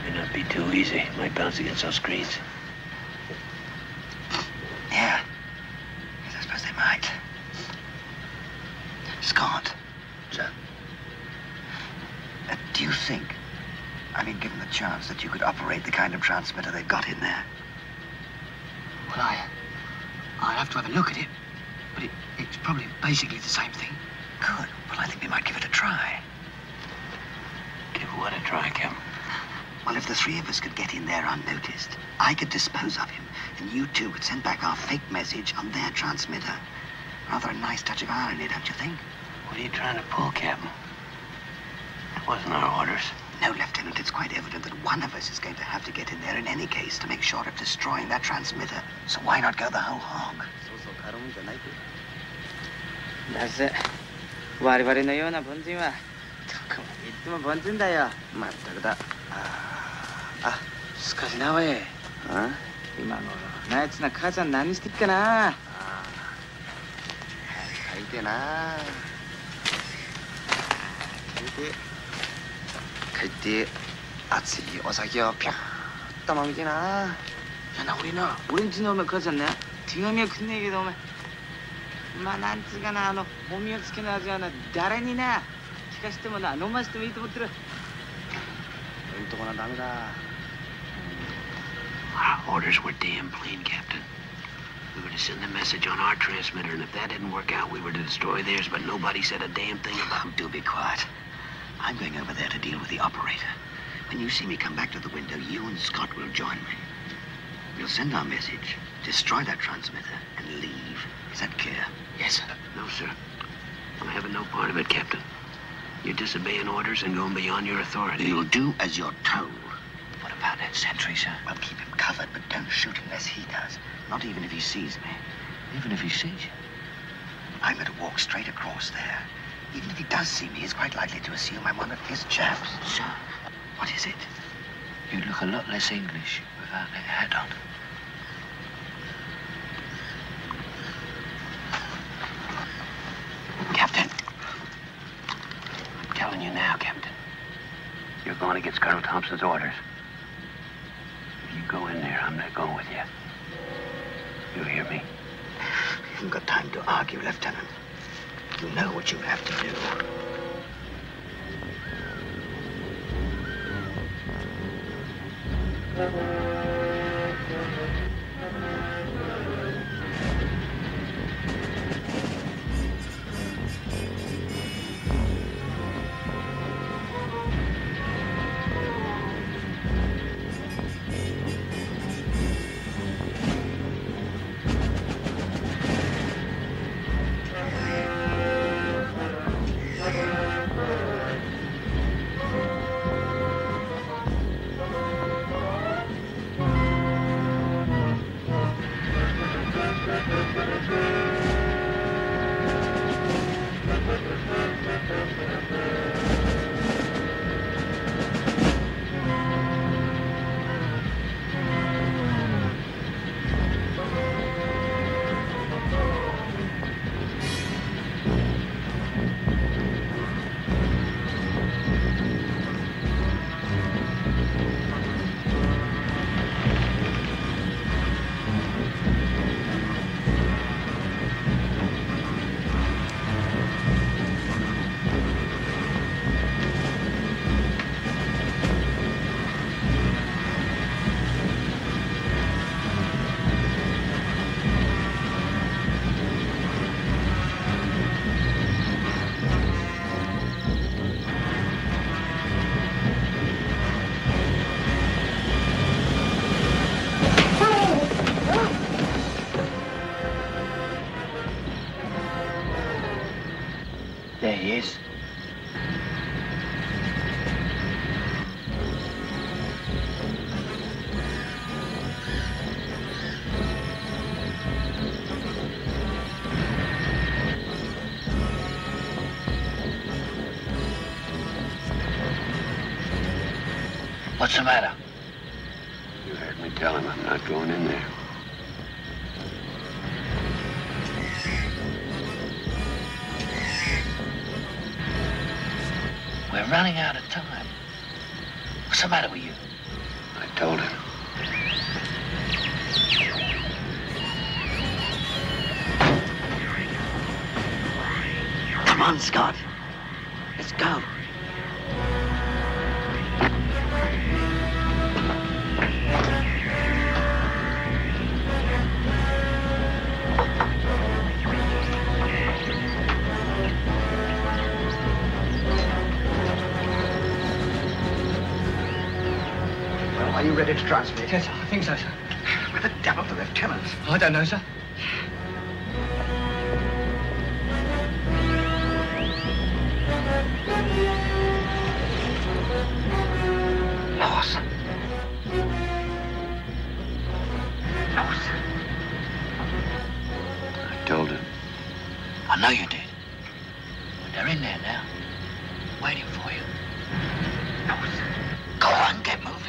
May not be too easy. Might bounce against those screens. Yeah. Yes, I suppose they might. Scott. Sir? Do you think, I mean, given the chance, that you could operate the kind of transmitter they've got in there? Well, I'd have to have a look at it. But it's probably basically the same thing. Good. Well, I think we might give it a try. Give what a try, Captain? Well, if the three of us could get in there unnoticed, I could dispose of him, and you two could send back our fake message on their transmitter. Rather a nice touch of irony, don't you think? What are you trying to pull, Captain? It wasn't our orders. No, Lieutenant, it's quite evident that one of us is going to have to get in there in any case to make sure of destroying that transmitter. So why not go the whole hog? なぜ我々のような凡人はどこまで行っても凡人だよ。まったくだ。しかしなおい。今頃なやつな母ちゃん何してっかな。書いてな。書いて熱いお酒をピャーッと飲みてな。いやな俺んちのお前母ちゃんな手紙はくんねえけどお前。まあなんつうかな本名付けの味はな誰にな聞かしてもな飲ましてもいいと思ってる。俺んとこなダメだ。Our orders were damn plain, Captain. We were to send the message on our transmitter, and if that didn't work out, we were to destroy theirs, but nobody said a damn thing about it. Do be quiet. I'm going over there to deal with the operator. When you see me come back to the window, you and Scott will join me. We'll send our message, destroy that transmitter, and leave. Is that clear? Yes, sir. No, sir. I'm having no part of it, Captain. You're disobeying orders and going beyond your authority. You'll do as you're told. What about that sentry, sir? Well, keep him covered, but don't shoot unless he does. Not even if he sees me. Even if he sees you? I'm going to walk straight across there. Even if he does see me, he's quite likely to assume I'm one of his chaps. Sir? What is it? You look a lot less English without that hat on. Captain. I'm telling you now, Captain. You're going against Colonel Thompson's orders. If you go in there, I'm not going with you. You hear me? You haven't got time to argue, Lieutenant. You know what you have to do. What's the matter? You heard me tell him I'm not going in there. We're running out of time. What's the matter with you? I told him. Come on, Scott. Let's go. Well, are you ready to transmit? Yes, I think so, sir. Where the devil the lieutenant? I don't know, sir. Lawson. Lawson. I told him. I know you did. But they're in there now, waiting for you. Lawson. Go on, get moving.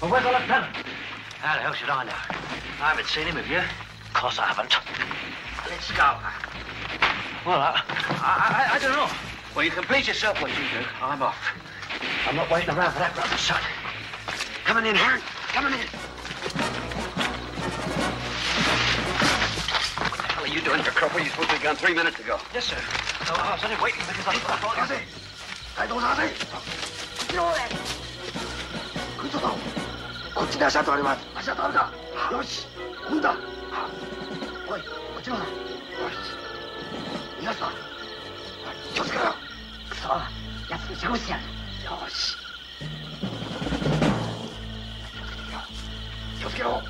Well, where's the lieutenant? How the hell should I know? I haven't seen him, have you? Of course I haven't. Let's go. Well, I don't know. Well, you can please yourself what you do. I'm off. I'm not waiting around for that rubbish, son. Coming in, Harry. Coming in. What the hell are you doing for trouble? You supposed to be gone 3 minutes ago. Yes, sir. I was only waiting because I thought you... I don't know. こっちに足跡あります。足跡あるか。よし、今だ。おい、こっちのだ。よし。逃がすな。気をつけろよ。くそ、やつに邪魔してやる。よし。気をつけろ。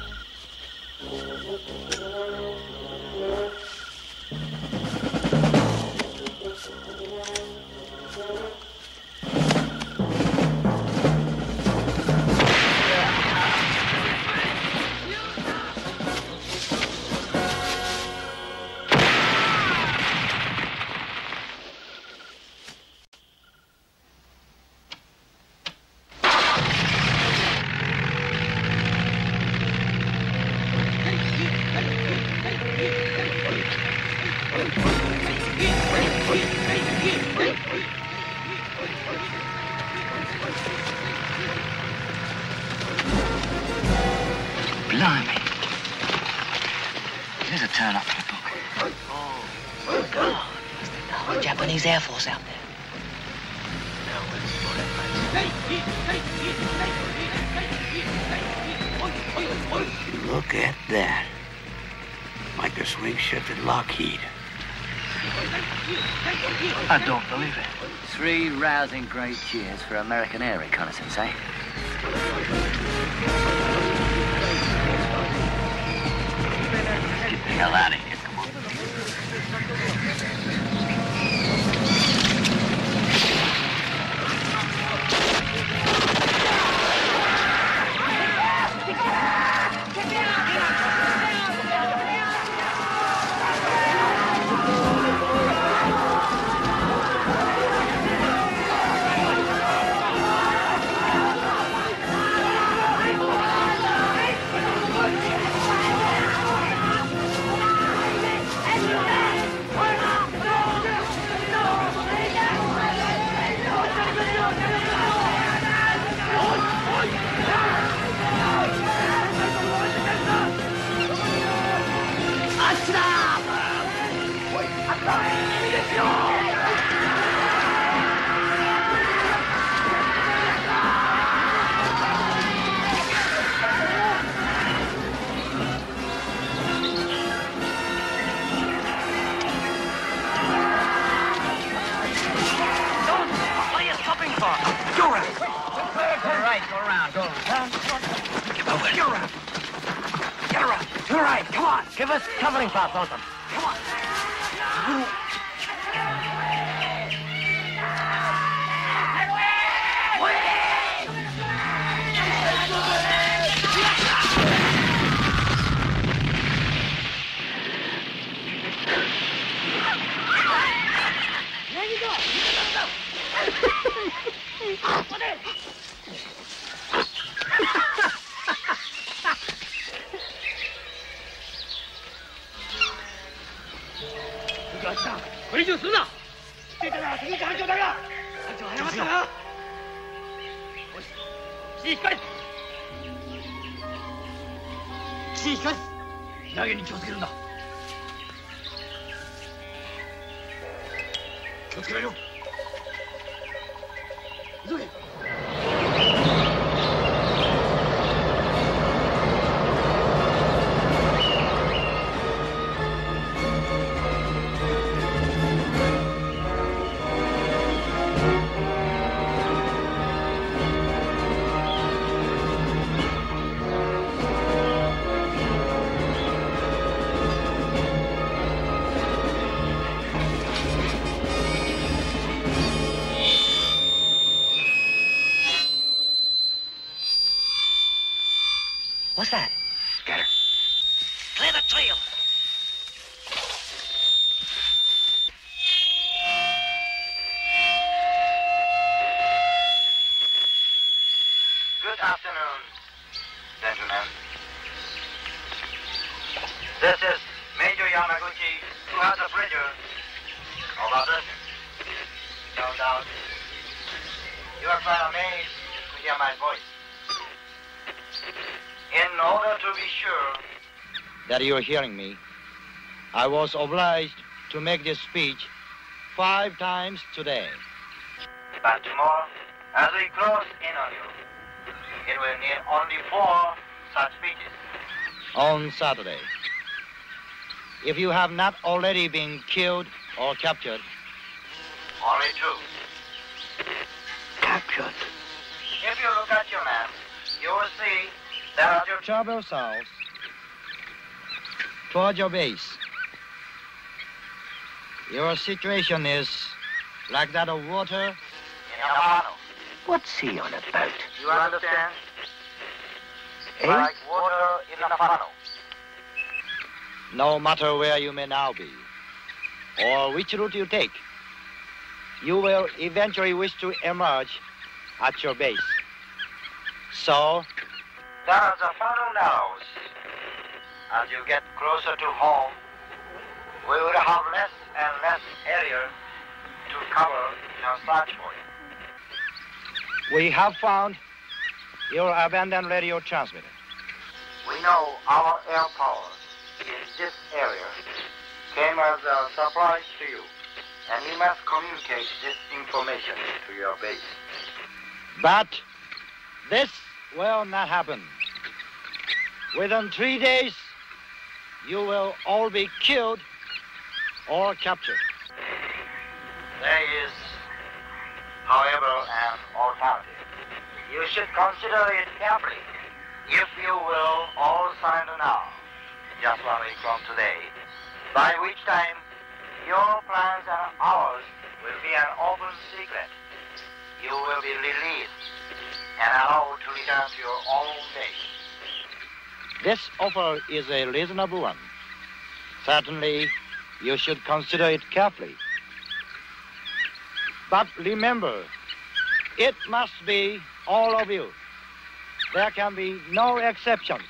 Blimey. There's a turn up for the book. Oh, God. The whole Japanese Air Force out there. Look at that. Like the swing shift at Lockheed. I don't believe it. 3 rousing great cheers for American air reconnaissance, eh? Get the hell out of here, come on. Give us covering fire, Sultan. Come on. There you go.これ以上するな。来ていたら次班長だが。班長早まったな。よし、指示光れ。指示光れ。火投げに気をつけるんだ。気をつけろよ。急げ。What's that? Scatter. Clear the trail. Good afternoon, gentlemen. This is Major Yamaguchi, who has the pleasure of addressing. No doubt, you are quite amazed to hear my voice. In order to be sure that you are hearing me, I was obliged to make this speech 5 times today. But tomorrow, as we close in on you, it will need only 4 such speeches. On Saturday. If you have not already been killed or captured, only 2. Captured? If you look at your map, you will see there are 2 trouble cells toward your base. Your situation is like that of water in a funnel. What's he on about? You understand? Like water in a funnel. No matter where you may now be, or which route you take, you will eventually wish to emerge at your base. So, as the funnel narrows, as you get closer to home, we will have less and less area to cover in our search for you. We have found your abandoned radio transmitter. We know our air power in this area came as a surprise to you, and we must communicate this information to your base. But this will not happen. Within 3 days, you will all be killed or captured. There is, however, an alternative. You should consider it carefully. If you will all surrender now, just 1 week from today, by which time your plans and ours will be an open secret. You will be released and allowed to return to your own base. This offer is a reasonable one. Certainly, you should consider it carefully. But remember, it must be all of you. There can be no exceptions.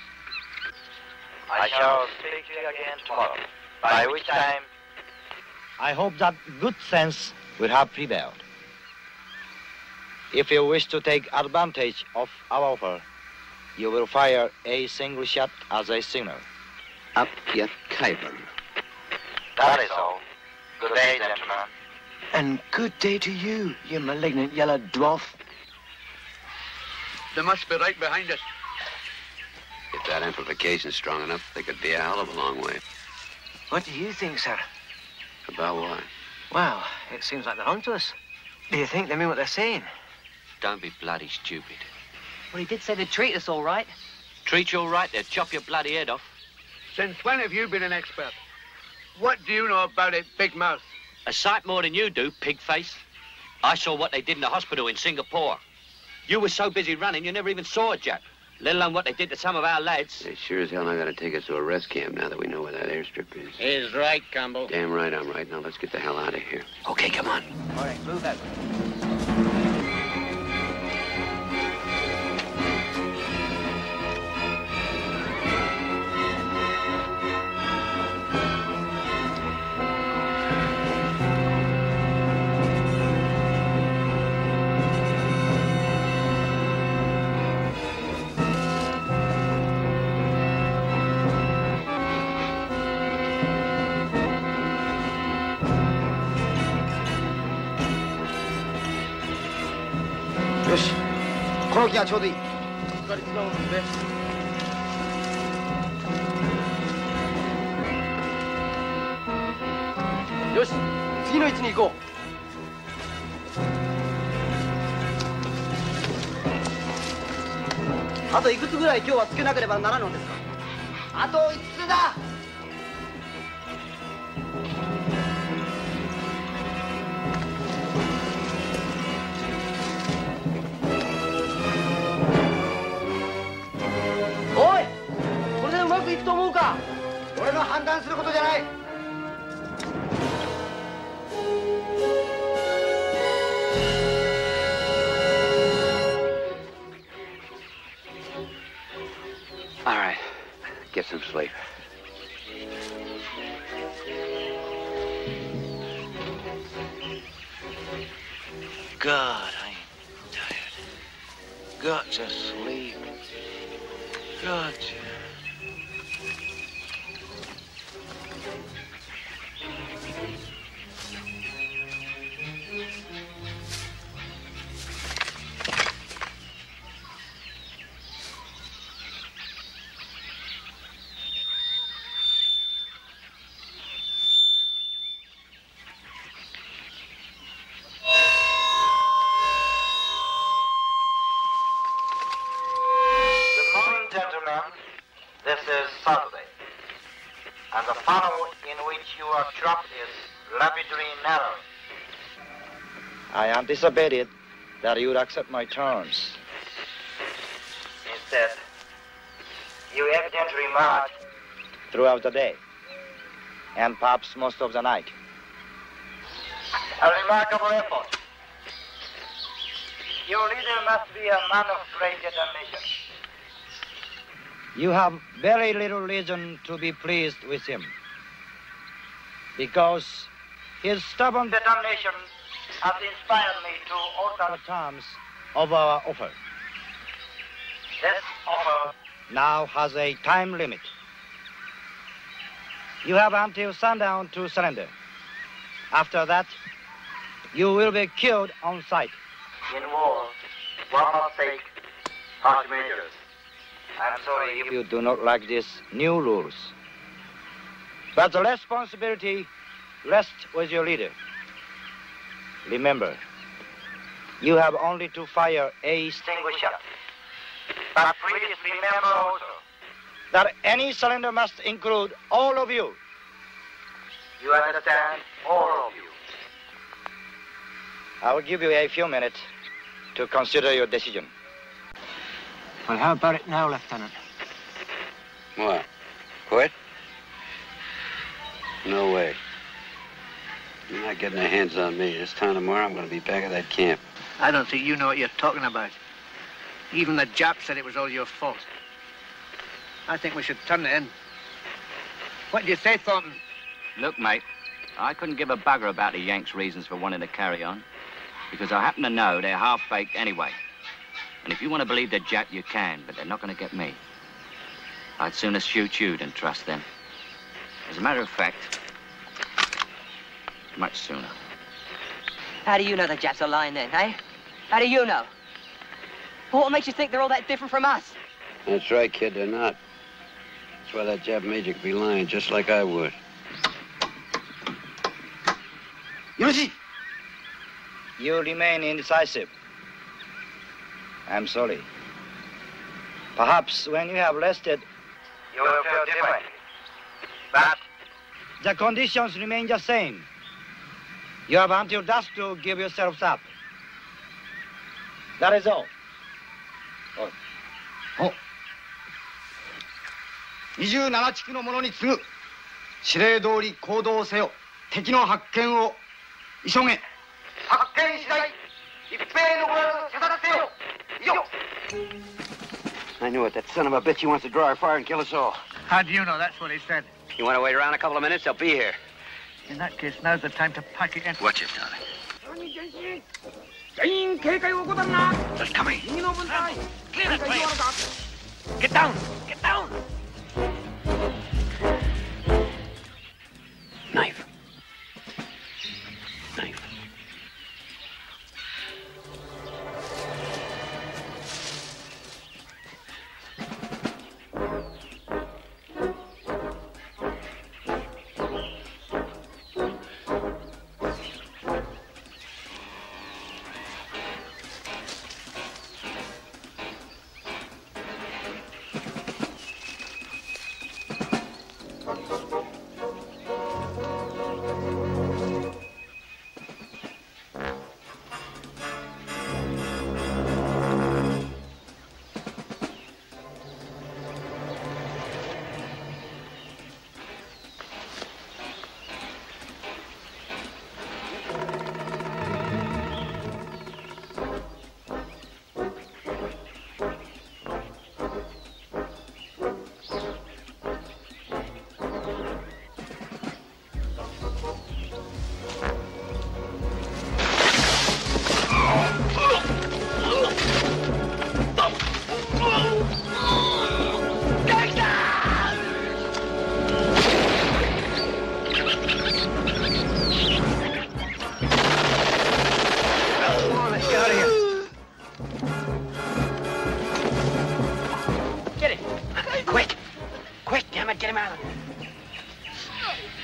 I shall speak to you again tomorrow, by which time I hope that good sense will have prevailed. If you wish to take advantage of our offer, you will fire a single shot as a signal. Up your cable. That is all. Good day, gentlemen. And good day to you, you malignant yellow dwarf. They must be right behind us. If that amplification's strong enough, they could be a hell of a long way. What do you think, sir? About what? Well, it seems like they're onto us. Do you think they mean what they're saying? Don't be bloody stupid. Well, he did say they'd treat us all right. Treat you all right, they'll chop your bloody head off. Since when have you been an expert? What do you know about it, big mouth? A sight more than you do, pig face. I saw what they did in the hospital in Singapore. You were so busy running, you never even saw it, Jack. Let alone what they did to some of our lads. They sure as hell not gonna take us to a rest camp now that we know where that airstrip is. He's right, Campbell. Damn right I'm right. Now let's get the hell out of here. Okay, come on. All right, move out.よし、この木がちょうどいい。光つながるんで。よし、次の位置に行こう。あといくつぐらい今日はつけなければならぬのですか。あと5つだ。おい、これでうまくいくと思うか。俺の判断することじゃない。All right, get some sleep. God, I'm tired. Got to sleep. Got to. Good morning, gentlemen. hollow in which you are trapped is lapidary narrow. I anticipated that you would accept my terms. Instead, you evidently march throughout the day, and perhaps most of the night. A remarkable effort. Your leader must be a man of great determination. You have very little reason to be pleased with him, because his stubborn determination has inspired me to alter the terms of our offer. This offer now has a time limit. You have until sundown to surrender. After that, you will be killed on sight. In war, one must take harsh measures. I'm sorry if you do not like these new rules. But the responsibility rests with your leader. Remember, you have only to fire a single shot. But please remember also that any surrender must include all of you. You understand? All of you. I will give you a few minutes to consider your decision. Well, how about it now, Lieutenant? What? Quit? No way. You're not getting their hands on me. This time tomorrow, I'm going to be back at that camp. I don't think you know what you're talking about. Even the Jap said it was all your fault. I think we should turn it in. What do you say, Thornton? Look, mate, I couldn't give a bugger about the Yanks' reasons for wanting to carry on, because I happen to know they're half-baked anyway. And if you want to believe the Jap, you can, but they're not going to get me. I'd sooner shoot you than trust them. As a matter of fact, much sooner. How do you know the Japs are lying then, eh? How do you know? What makes you think they're all that different from us? That's right, kid, they're not. That's why that Jap major could be lying just like I would. You remain indecisive. I'm sorry. Perhaps when you have rested, you will feel differently. But the conditions remain the same. You have until dusk to give yourselves up. That is all. 27地区の者に次ぐ指令通り行動せよ。敵の発見を急げ。発見次第一平のごらず射殺せよ。以上。 I knew it. That son of a bitch, he wants to draw our fire and kill us all. How do you know that's what he said? You want to wait around a couple of minutes? They'll be here. In that case, now's the time to pack it in. Watch it, darling. They're coming. Clear that place. Get down! Get down! Knife. Knife.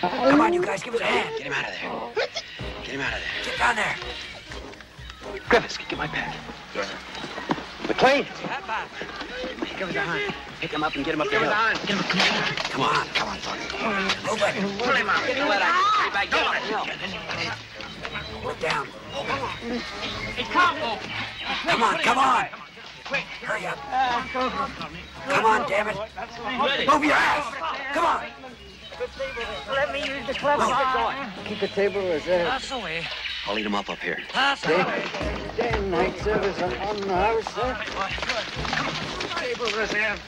Come on, you guys, give us a hand. Get him out of there. Get him out of there. Get down there. Griffiths, get my pack. McLean. Give us a hand. Pick him up and get him up the hill. Give us a hand. Come on, Tony. Move it. Pull him up. Get him out. Get him out. Look down. It can't move. Come on. Quick. Hurry up. Come on, damn it. Move your ass. Come on. Let me use the clever. Keep the table reserved. That's the way. I'll lead him up here. That's the way. Day and night service on the house, sir. Table reserved.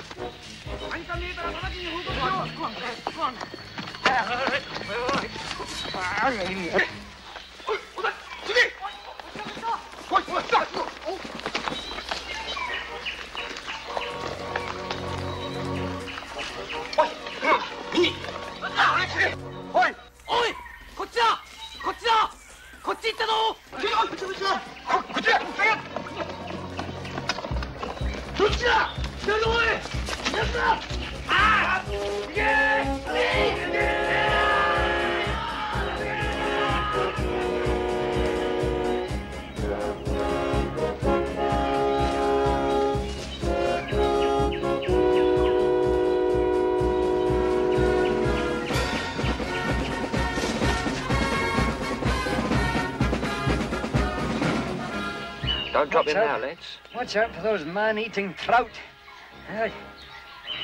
Don't drop him now, lads. Watch out for those man-eating trout.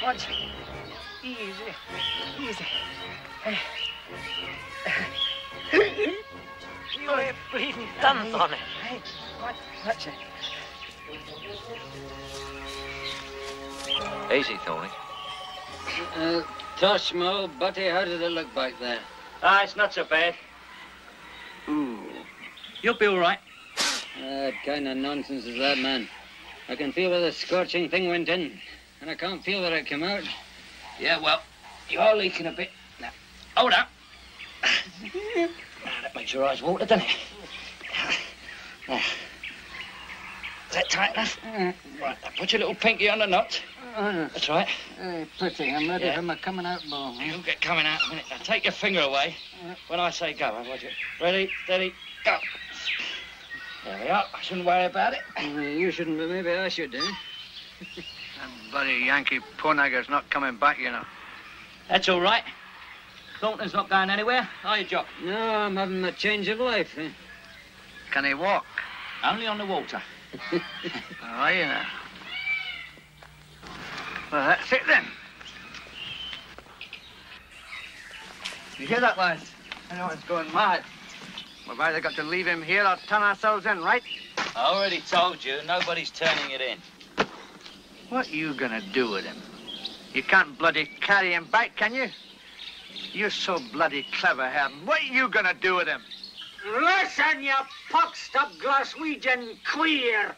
Watch. Easy. You ain't bleeding done, Tony. Hey, watch it. Easy, Tony. Tosh, my old buddy, how did it look back there? Ah, it's not so bad. Ooh. You'll be all right. What kind of nonsense is that, man? I can feel where the scorching thing went in, and I can't feel where it came out. Yeah, well, you're leaking a bit. Now, hold up. That makes your eyes water, doesn't it? Now, is that tight enough? Right, now put your little pinky on the knot. That's right. Pretty, I'm ready for my coming out ball. You'll get coming out in a minute. Now take your finger away when I say go. Watch it. Ready, steady, go. There we are. I shouldn't worry about it. You shouldn't, but maybe I should, eh? That bloody Yankee Ponagger's not coming back, you know. That's all right. Thornton's not going anywhere, are you, Jock? No, I'm having a change of life, eh? Can he walk? Only on the water. Oh, you know. Well, that's it then. You hear that, lads? Anyone's going mad. We've either got to leave him here or turn ourselves in, right? I already told you, nobody's turning it in. What are you gonna do with him? You can't bloody carry him back, can you? You're so bloody clever, Herman. What are you gonna do with him? Listen, you pox-up Glaswegian queer.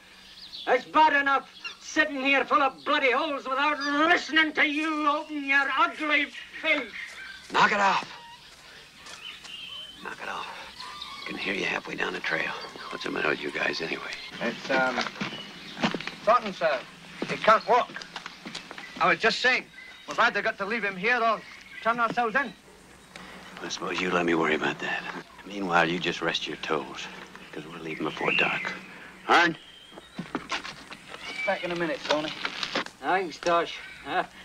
It's bad enough sitting here full of bloody holes without listening to you open your ugly face. Knock it off. Knock it off. I can hear you halfway down the trail. What's the matter with you guys, anyway? It's, Thornton, sir. He can't walk. I was just saying, we've either got to leave him here or turn ourselves in. I suppose you let me worry about that. Meanwhile, you just rest your toes, because we're leaving before dark. Arn? Back in a minute, Tony. Thanks, Tosh.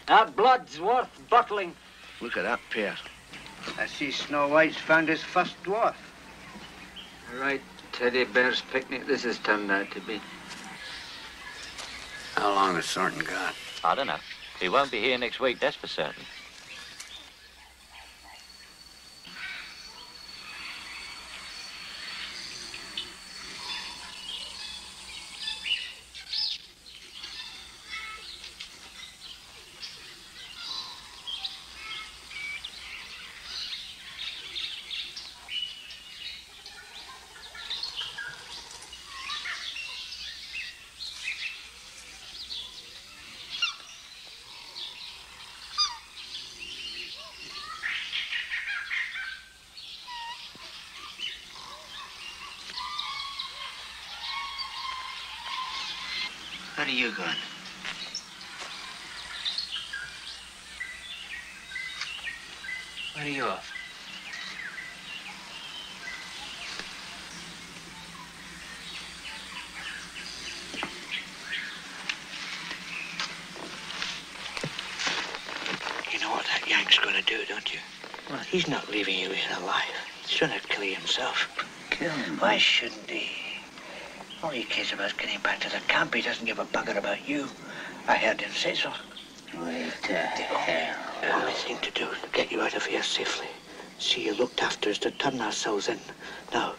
That blood's worth bottling. Look at that pair. I see Snow White's found his first dwarf. Right, teddy bear's picnic this has turned out to be. How long has Thornton got? I don't know. He won't be here next week, that's for certain. Where are you going? Where are you off? He's not leaving you here alive. He's trying to kill you himself. Kill him? Why shouldn't he? All he cares about is getting back to the camp. He doesn't give a bugger about you. I heard him say so. Wait to hell. The only thing to do is to get you out of here safely. See you looked after is to turn ourselves in. Now,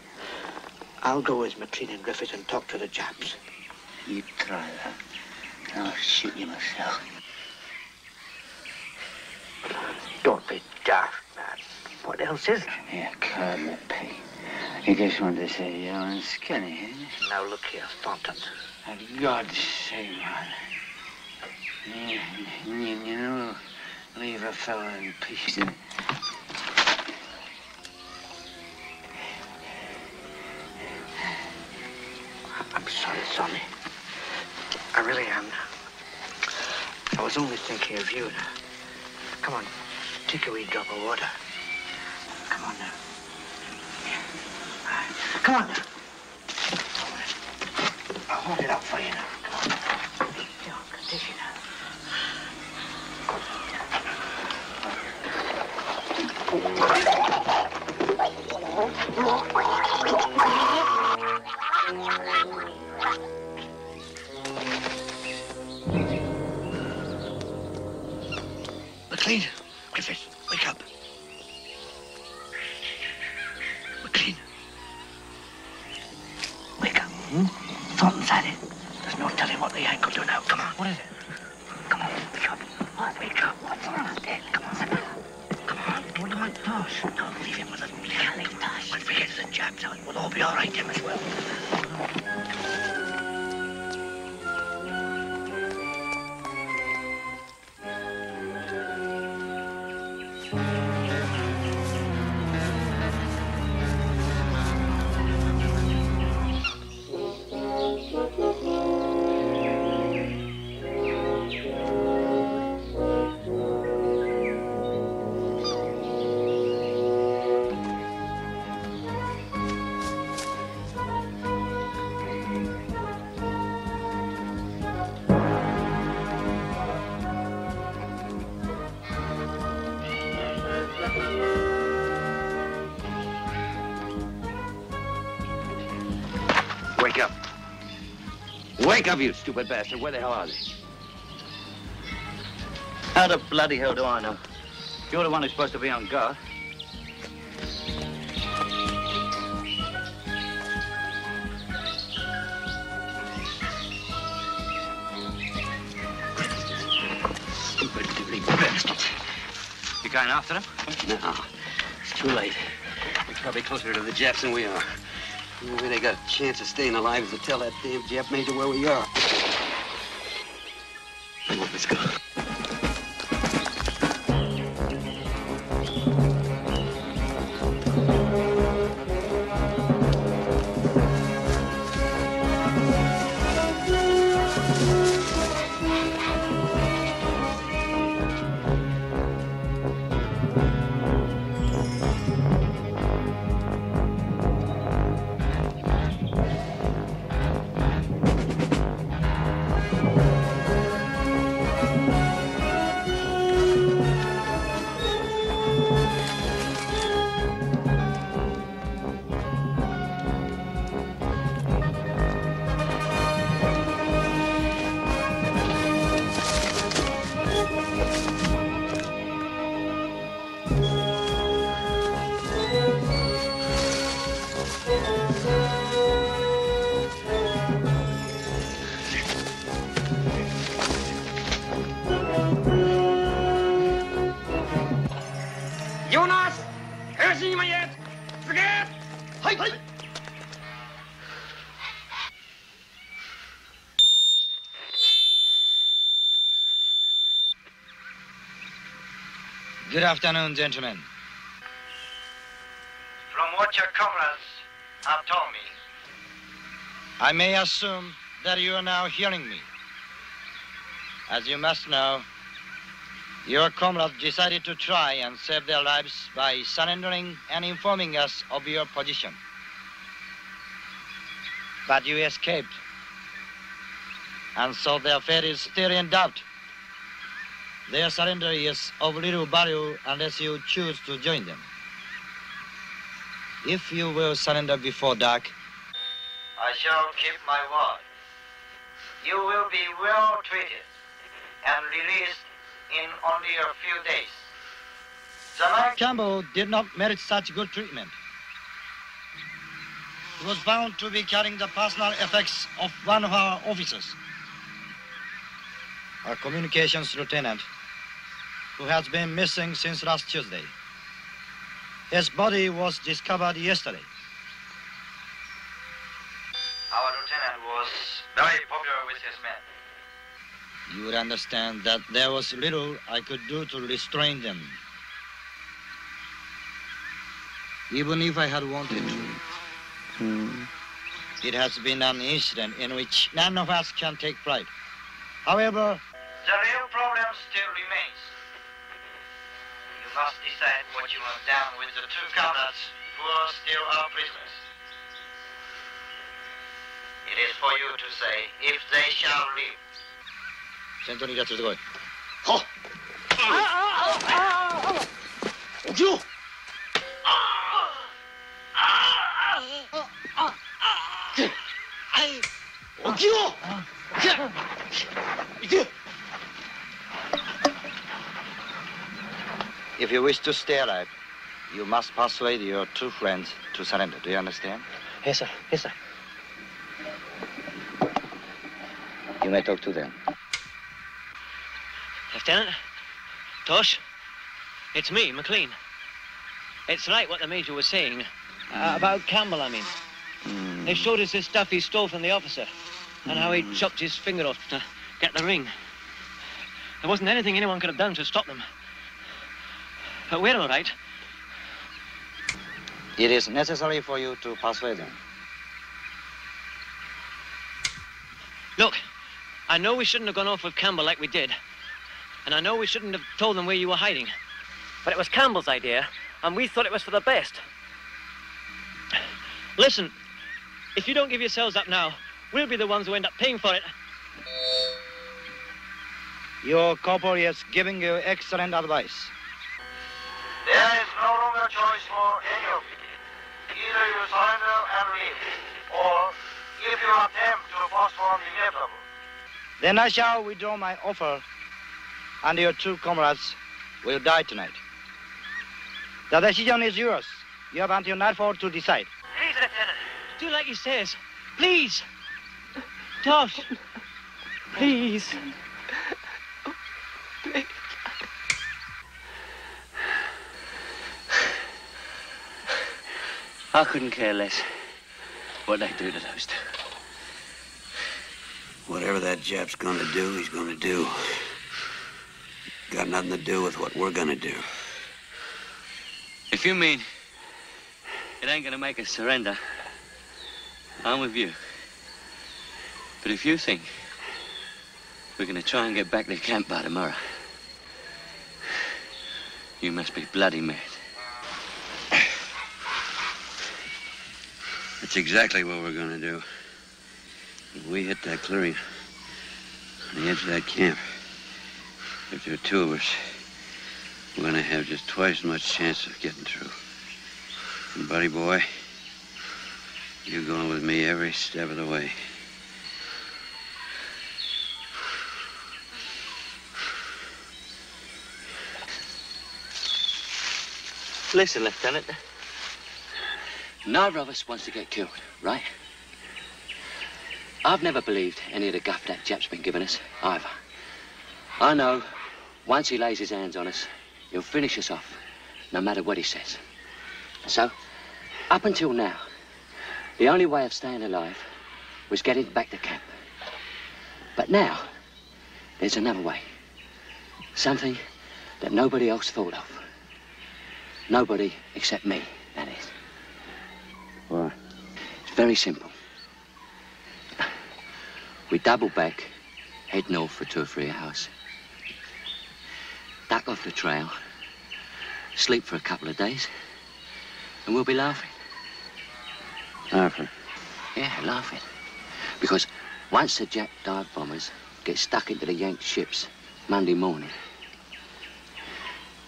I'll go with McLean and Griffith and talk to the Japs. You try that. I'll shoot you myself. Don't be daft, man. What else is there? Yeah, Carla P. You just wanted to say you're on skinny, eh? Now look here, Thornton. For God's sake, man. You know, leave a fellow in peace. I'm sorry, Sonny. I really am. I was only thinking of you. Come on, take a wee drop of water. Come on now. Come on now. I'll hold it up for you now. Come on. Here, take it now. McLean, Griffith, wake up. McLean. Wake up. Thornton's at it. There's no telling what the Yank will do now. Come on. What is it? Come on, wake up. What? Wake up. What's wrong with it? Come on. Come on. What do you want, Tosh? Don't leave him with us. We can't leave Tosh. When we get to the Japs out, we'll all be all right, him as well. Wake up. Wake up, you stupid bastard. Where the hell are they? How the bloody hell do I know? You're the one who's supposed to be on guard. Stupid dirty bastards. You going after them? No. It's too late. They're probably closer to the Japs than we are. The only way they got a chance of staying alive is to tell that damn Jap major where we are. Come on, let's go. Jonas! Hör Sie mal jetzt! Vergeht! Halt! Good afternoon, gentlemen. From what your comrades have told me, I may assume that you are now hearing me. As you must know, your comrades decided to try and save their lives by surrendering and informing us of your position. But you escaped, and so their fate is still in doubt. Their surrender is of little value unless you choose to join them. If you will surrender before dark, I shall keep my word. You will be well treated and released in only a few days. The man Campbell did not merit such good treatment. He was found to be carrying the personal effects of one of our officers, a communications lieutenant who has been missing since last Tuesday. His body was discovered yesterday. Our lieutenant was very popular with his men. You would understand that there was little I could do to restrain them, even if I had wanted to. It has been an incident in which none of us can take pride. However, the real problem still remains. You must decide what you have done with the two comrades who are still our prisoners. It is for you to say if they shall live. 先頭にいるやつ連れてこい。はっ。起きろ。起きろ。行け。If you wish to stay alive, you must persuade your two friends to surrender. Do you understand? Yes, sir. Yes, sir. You may talk to them. Lieutenant, Tosh, it's me, McLean. It's right what the Major was saying. About Campbell, I mean. They showed us this stuff he stole from the officer and how he chopped his finger off to get the ring. There wasn't anything anyone could have done to stop them. But we're all right. It is necessary for you to persuade them. Look, I know we shouldn't have gone off with Campbell like we did. And I know we shouldn't have told them where you were hiding. But it was Campbell's idea, and we thought it was for the best. Listen, if you don't give yourselves up now, we'll be the ones who end up paying for it. Your corporal is giving you excellent advice. There is no longer choice for any of you. Either you surrender and leave, or if you attempt to postpone the inevitable. Then I shall withdraw my offer, and your two comrades will die tonight. The decision is yours. You have until nightfall to decide. Please, Lieutenant, do like he says. Please. Tosh. Please. I couldn't care less what they do to those two. Whatever that Jap's gonna do, he's gonna do. Got nothing to do with what we're gonna do. If you mean it ain't gonna make us surrender, I'm with you. But if you think we're gonna try and get back to camp by tomorrow, you must be bloody mad. That's exactly what we're gonna do. If we hit that clearing on the edge of that camp, if there are two of us, we're gonna have just twice as much chance of getting through. And buddy boy, you're going with me every step of the way. Listen, Lieutenant. Neither of us wants to get killed, right? I've never believed any of the guff that Jap's been giving us, either. I know once he lays his hands on us, he'll finish us off, no matter what he says. So, up until now, the only way of staying alive was getting back to camp. But now, there's another way. Something that nobody else thought of. Nobody except me, that is. Why? It's very simple. We double back, head north for 2 or 3 hours, duck off the trail, sleep for a couple of days, and we'll be laughing. Laughing? Yeah, laughing. Because once the Jap dive bombers get stuck into the Yank ships Monday morning,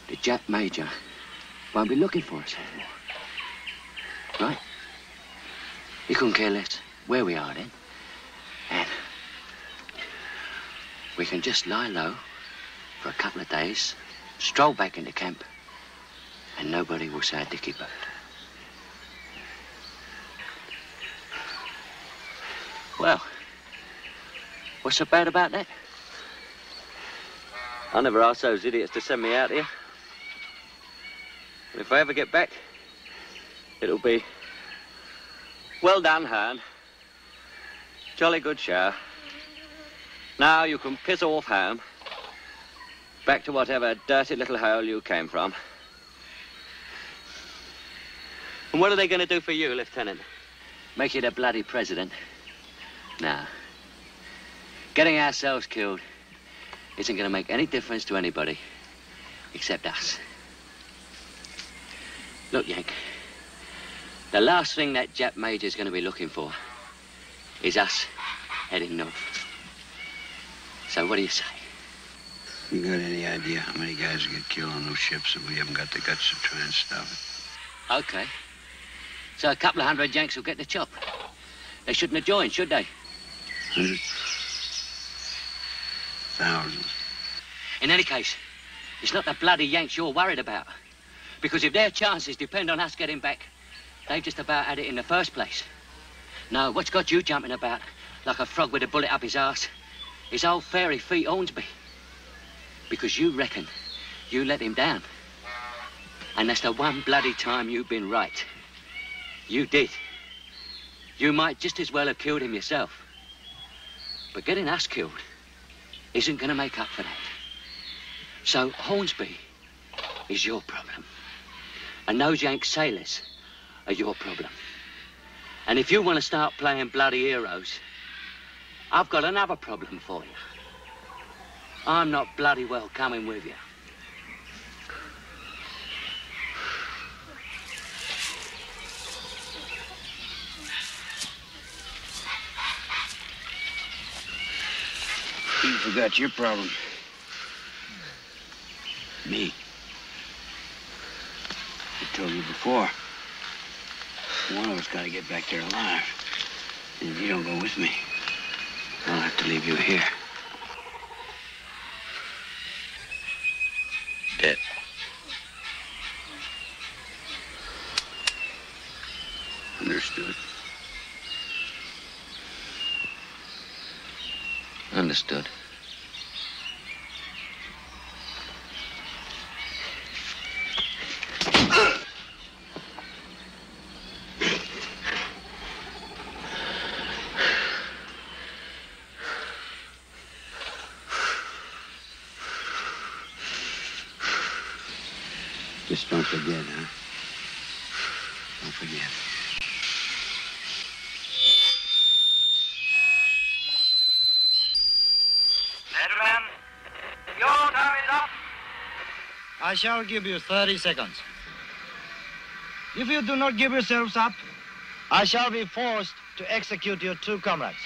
the Jap Major won't be looking for us anymore. Right? He couldn't care less where we are then. And we can just lie low for a couple of days, stroll back into camp, and nobody will say a dicky bird. Well, what's so bad about that? I never asked those idiots to send me out here. And if I ever get back, it'll be well done, Han. Jolly good show. Now you can piss off home. Back to whatever dirty little hole you came from. And what are they going to do for you, Lieutenant? Make you the bloody president? No. Getting ourselves killed isn't going to make any difference to anybody except us. Look, Yank, the last thing that Jap Major's going to be looking for is us heading north. So what do you say? You got any idea how many guys get killed on those ships if we haven't got the guts to try and stop it? Okay. So a couple of 100 Yanks will get the chop. They shouldn't have joined, should they? Hundreds. Thousands. In any case, it's not the bloody Yanks you're worried about. Because if their chances depend on us getting back, they've just about had it in the first place. No, what's got you jumping about like a frog with a bullet up his arse is old fairy feet Hornsby. Because you reckon you let him down. And that's the one bloody time you've been right. You did. You might just as well have killed him yourself. But getting us killed isn't going to make up for that. So Hornsby is your problem. And those Yank sailors are your problem. And if you want to start playing bloody heroes, I've got another problem for you. I'm not bloody well coming with you. You forgot your problem. Me. I told you before. One of us got to get back there alive. And if you don't go with me, I'll have to leave you here. Dead. Understood. Understood. Just don't forget, huh? Don't forget. Gentlemen, your time is up. I shall give you 30 seconds. If you do not give yourselves up, I shall be forced to execute your two comrades.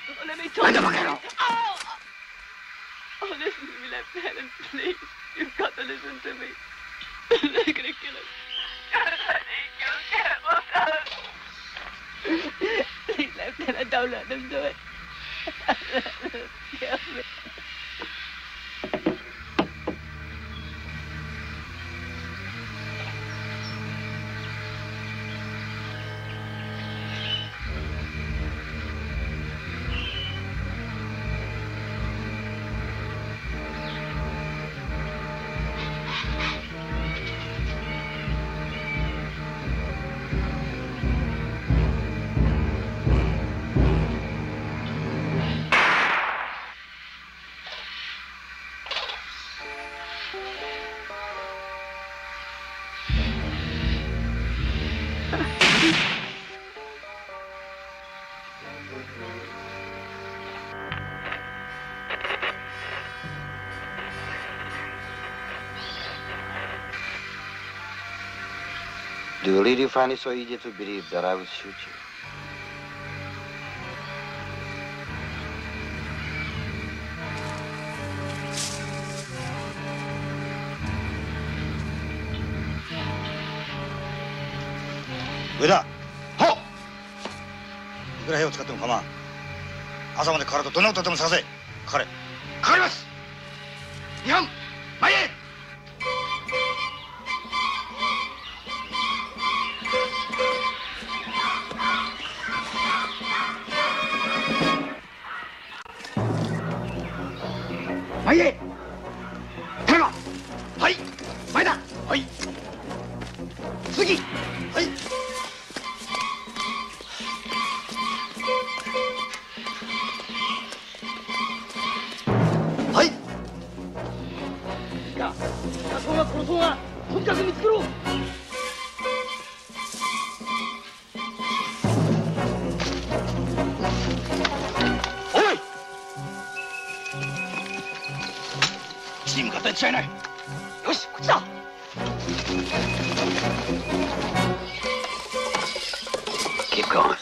Oh, let me talk. Oh! Oh, listen to me, Lieutenant, please. You've got to listen to me. They're gonna kill us. Please, Lieutenant, don't let them do it. Kill me. Do you really find it so easy to believe that I would shoot you? 上田。ほう。いくら兵を使っても構わん。朝まで体どんなことでも探せ。かかれ。かかります。二班前へ。前へ。田中。はい。前だ。はい。次。はい。はい。いいか。殺そうが殺そうが、とにかく見つけろ。おい。地に向かったに違いない。よし、こっちだ。Keep going.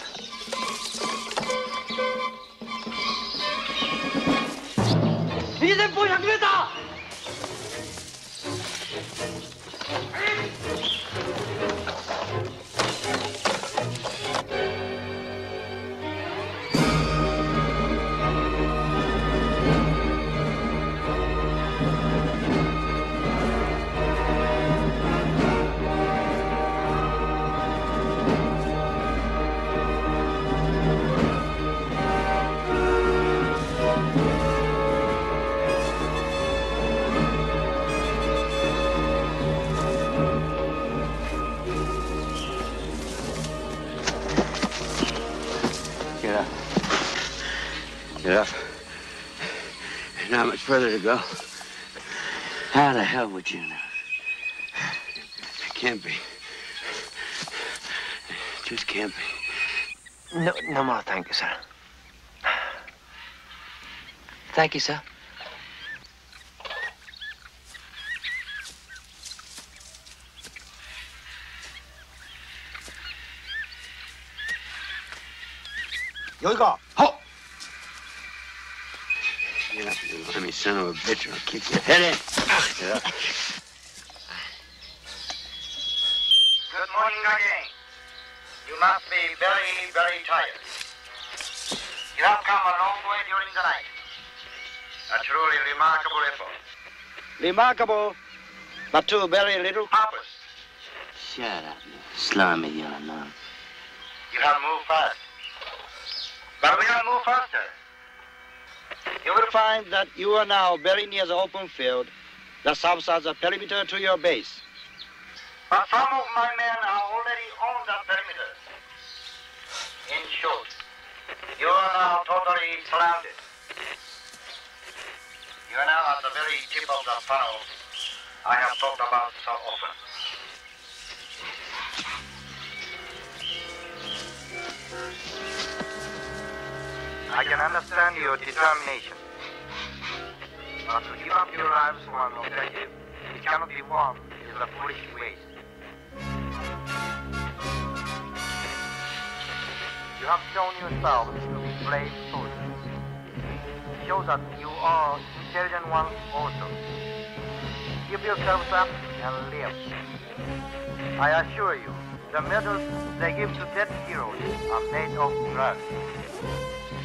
He's in 100 meters! Get up. There's not much further to go. How the hell would you know? It can't be. It just can't be. No more, thank you, sir. Thank you, sir. Yo, go. Ho! Get up, you limey son of a bitch, or I'll kick your head in. Get up. Good morning again. You must be very, very tired. You have come a long way during the night. A truly remarkable effort. Remarkable, but to very little purpose. Shut up, you slimy young man. You have moved fast. But we will move faster. You will find that you are now very near the open field that serves as a perimeter to your base. But some of my men are already on that perimeter. In short, you are now totally surrounded. You are now at the very tip of the funnel I have talked about so often. I can understand your determination. But to give up your lives for an objective which cannot be won is a foolish waste. You have shown yourselves to be brave soldiers. Show that you are intelligent ones also. Give yourselves up and live. I assure you, the medals they give to dead heroes are made of brass.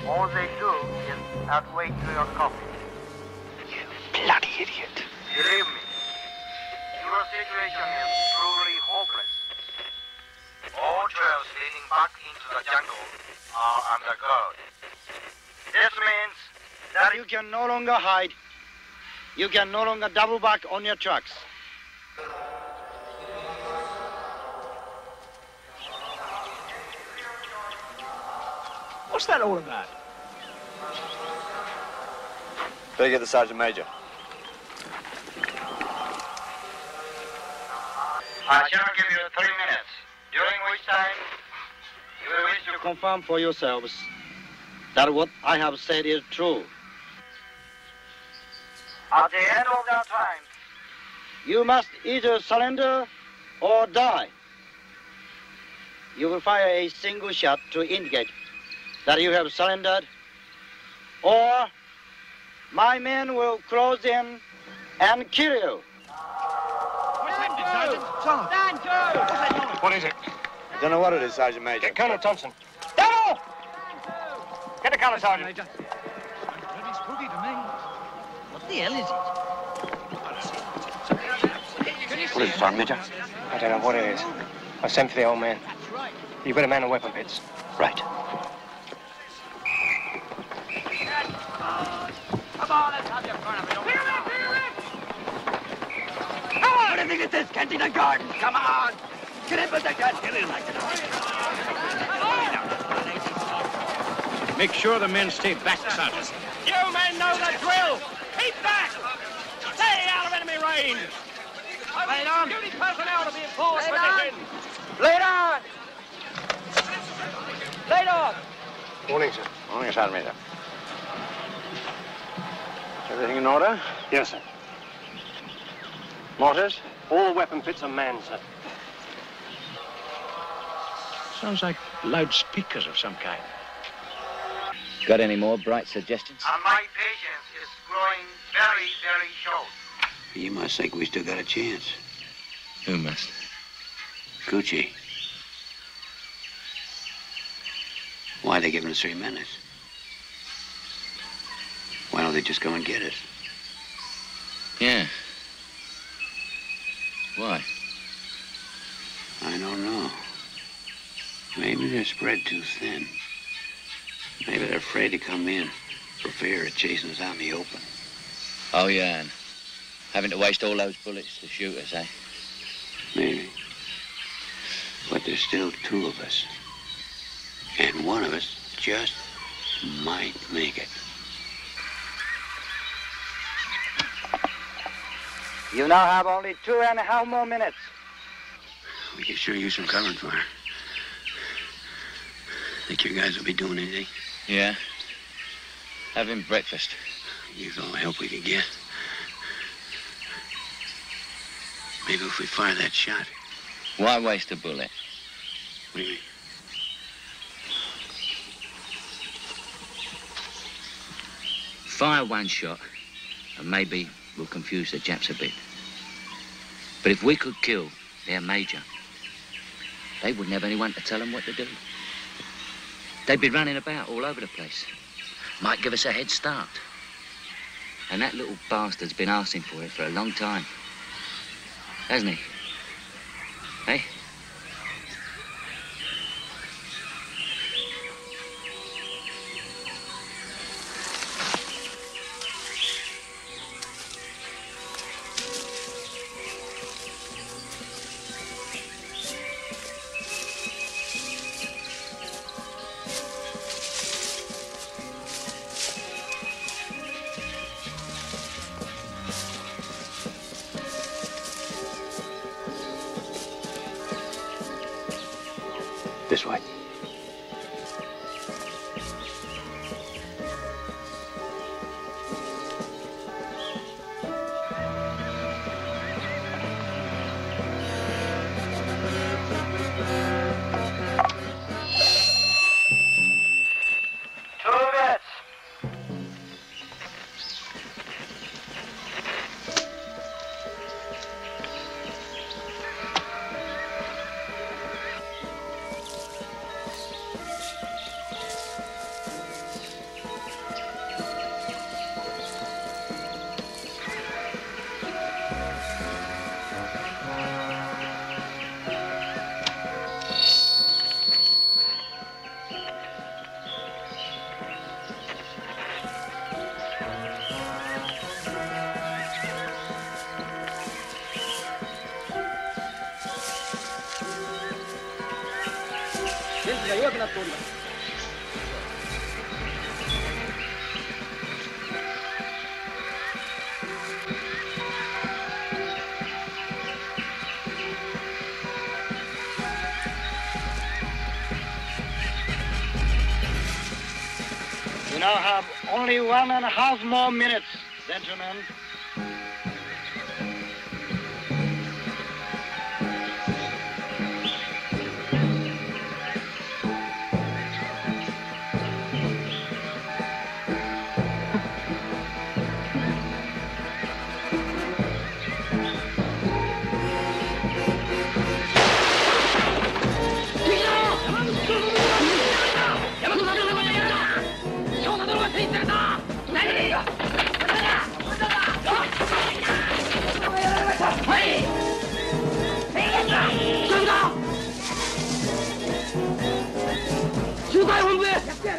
All they do is add weight to your coffin. You bloody idiot. Believe me, your situation is truly hopeless. All trails leading back into the jungle are under guard. This means that You can no longer hide. You can no longer double back on your tracks. What's that all about? Better get the Sergeant Major. I shall give you 3 minutes, during which time you will wish to Confirm for yourselves that what I have said is true. At the end of that time, You must either surrender or die. You will fire a single shot to indicate that you have surrendered, or my men will close in and kill you. Sergeant. What is it? I don't know what it is, Sergeant Major. Get Colonel Thompson. Devil! Get the Colonel, Sergeant. Pretty spooky to me. What the hell is it? What is it, Sergeant Major? I don't know what it is. I sent for the old man. You better man the weapon pits. Right. Come on, let's have your fun of it. Come on! What do you think it is, Kensington Gardens? Come on! Get in position! Get in like Make sure the men stay back, Sergeant. You men know the drill. Keep back. Stay out of enemy range. Lay it on. Duty personnel to be in full position. Lay it on! Lay it on! Morning, sir. Morning, Sergeant Major. Everything in order? Yes, sir. Mortars? All weapon pits are manned, sir. Sounds like loudspeakers of some kind. Got any more bright suggestions? My patience is growing very, very short. You must think we still got a chance. Who must? Coochie. Why they giving us 3 minutes? Why don't they just come and get us? Yeah. Why? I don't know. Maybe they're spread too thin. Maybe they're afraid to come in for fear of chasing us out in the open. Oh, yeah, and having to waste all those bullets to shoot us, eh? Maybe. But there's still 2 of us. And one of us just might make it. You now have only 2.5 more minutes. We could sure use some covering fire. Think your guys will be doing anything? Yeah. Having breakfast. Use all the help we can get. Maybe if we fire that shot. Why waste a bullet? What do you mean? Fire one shot, and maybe we'll confuse the Japs a bit. But if we could kill their major, they wouldn't have anyone to tell them what to do. They'd be running about all over the place. Might give us a head start. And that little bastard's been asking for it for a long time. Hasn't he? Eh? This way. You now have only 1.5 more minutes, gentlemen.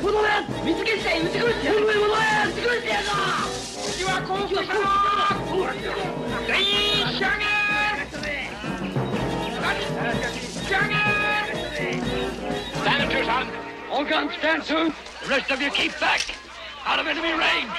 戻れ見つけて撃ち殺してやる戻れ撃ち殺してやるぞ敵は降伏したぞ全員仕上げ仕上げ Stand to, son. All guns stand to. The rest of you keep back. Out of enemy range.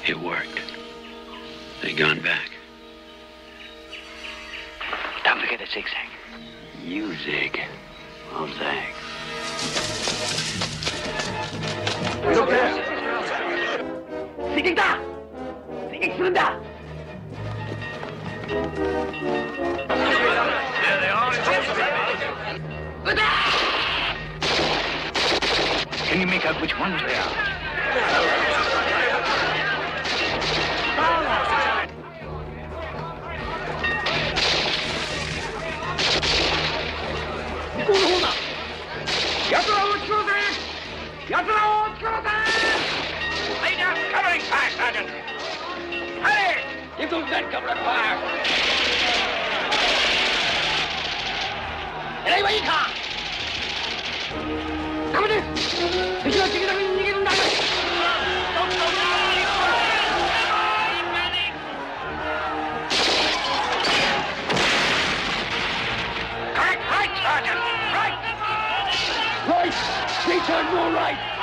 It worked. They gone back. Don't forget the zigzag. You zig. I'll zag. Look there! 追撃だ追撃するんだ Can you make out which ones they are? Lay down covering fire, Sergeant. Hurry! Give those men covering fire. 狙いはいいかダメです敵は敵だけに逃げるんだ Right, Sergeant! Right! Right! They turn more right!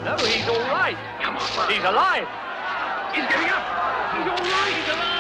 No, he's all right. Come on, he's alive. He's getting up. He's all right. He's alive.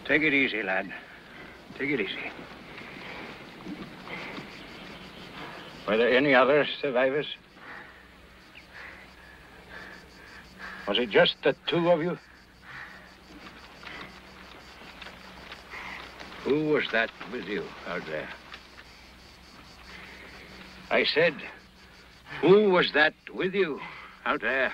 Take it easy, lad. Take it easy. Were there any other survivors? Was it just the two of you? Who was that with you out there? I said, who was that with you out there?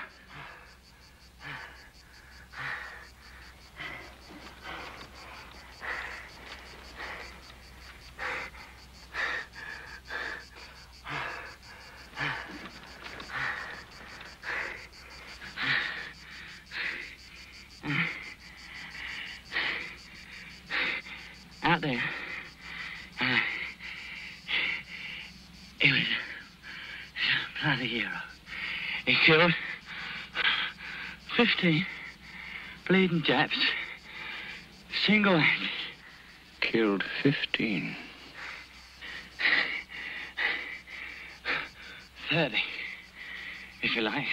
Out there. He was a bloody hero. He killed 15 bleeding Japs. Single-handed. Killed 15. 30, if you like.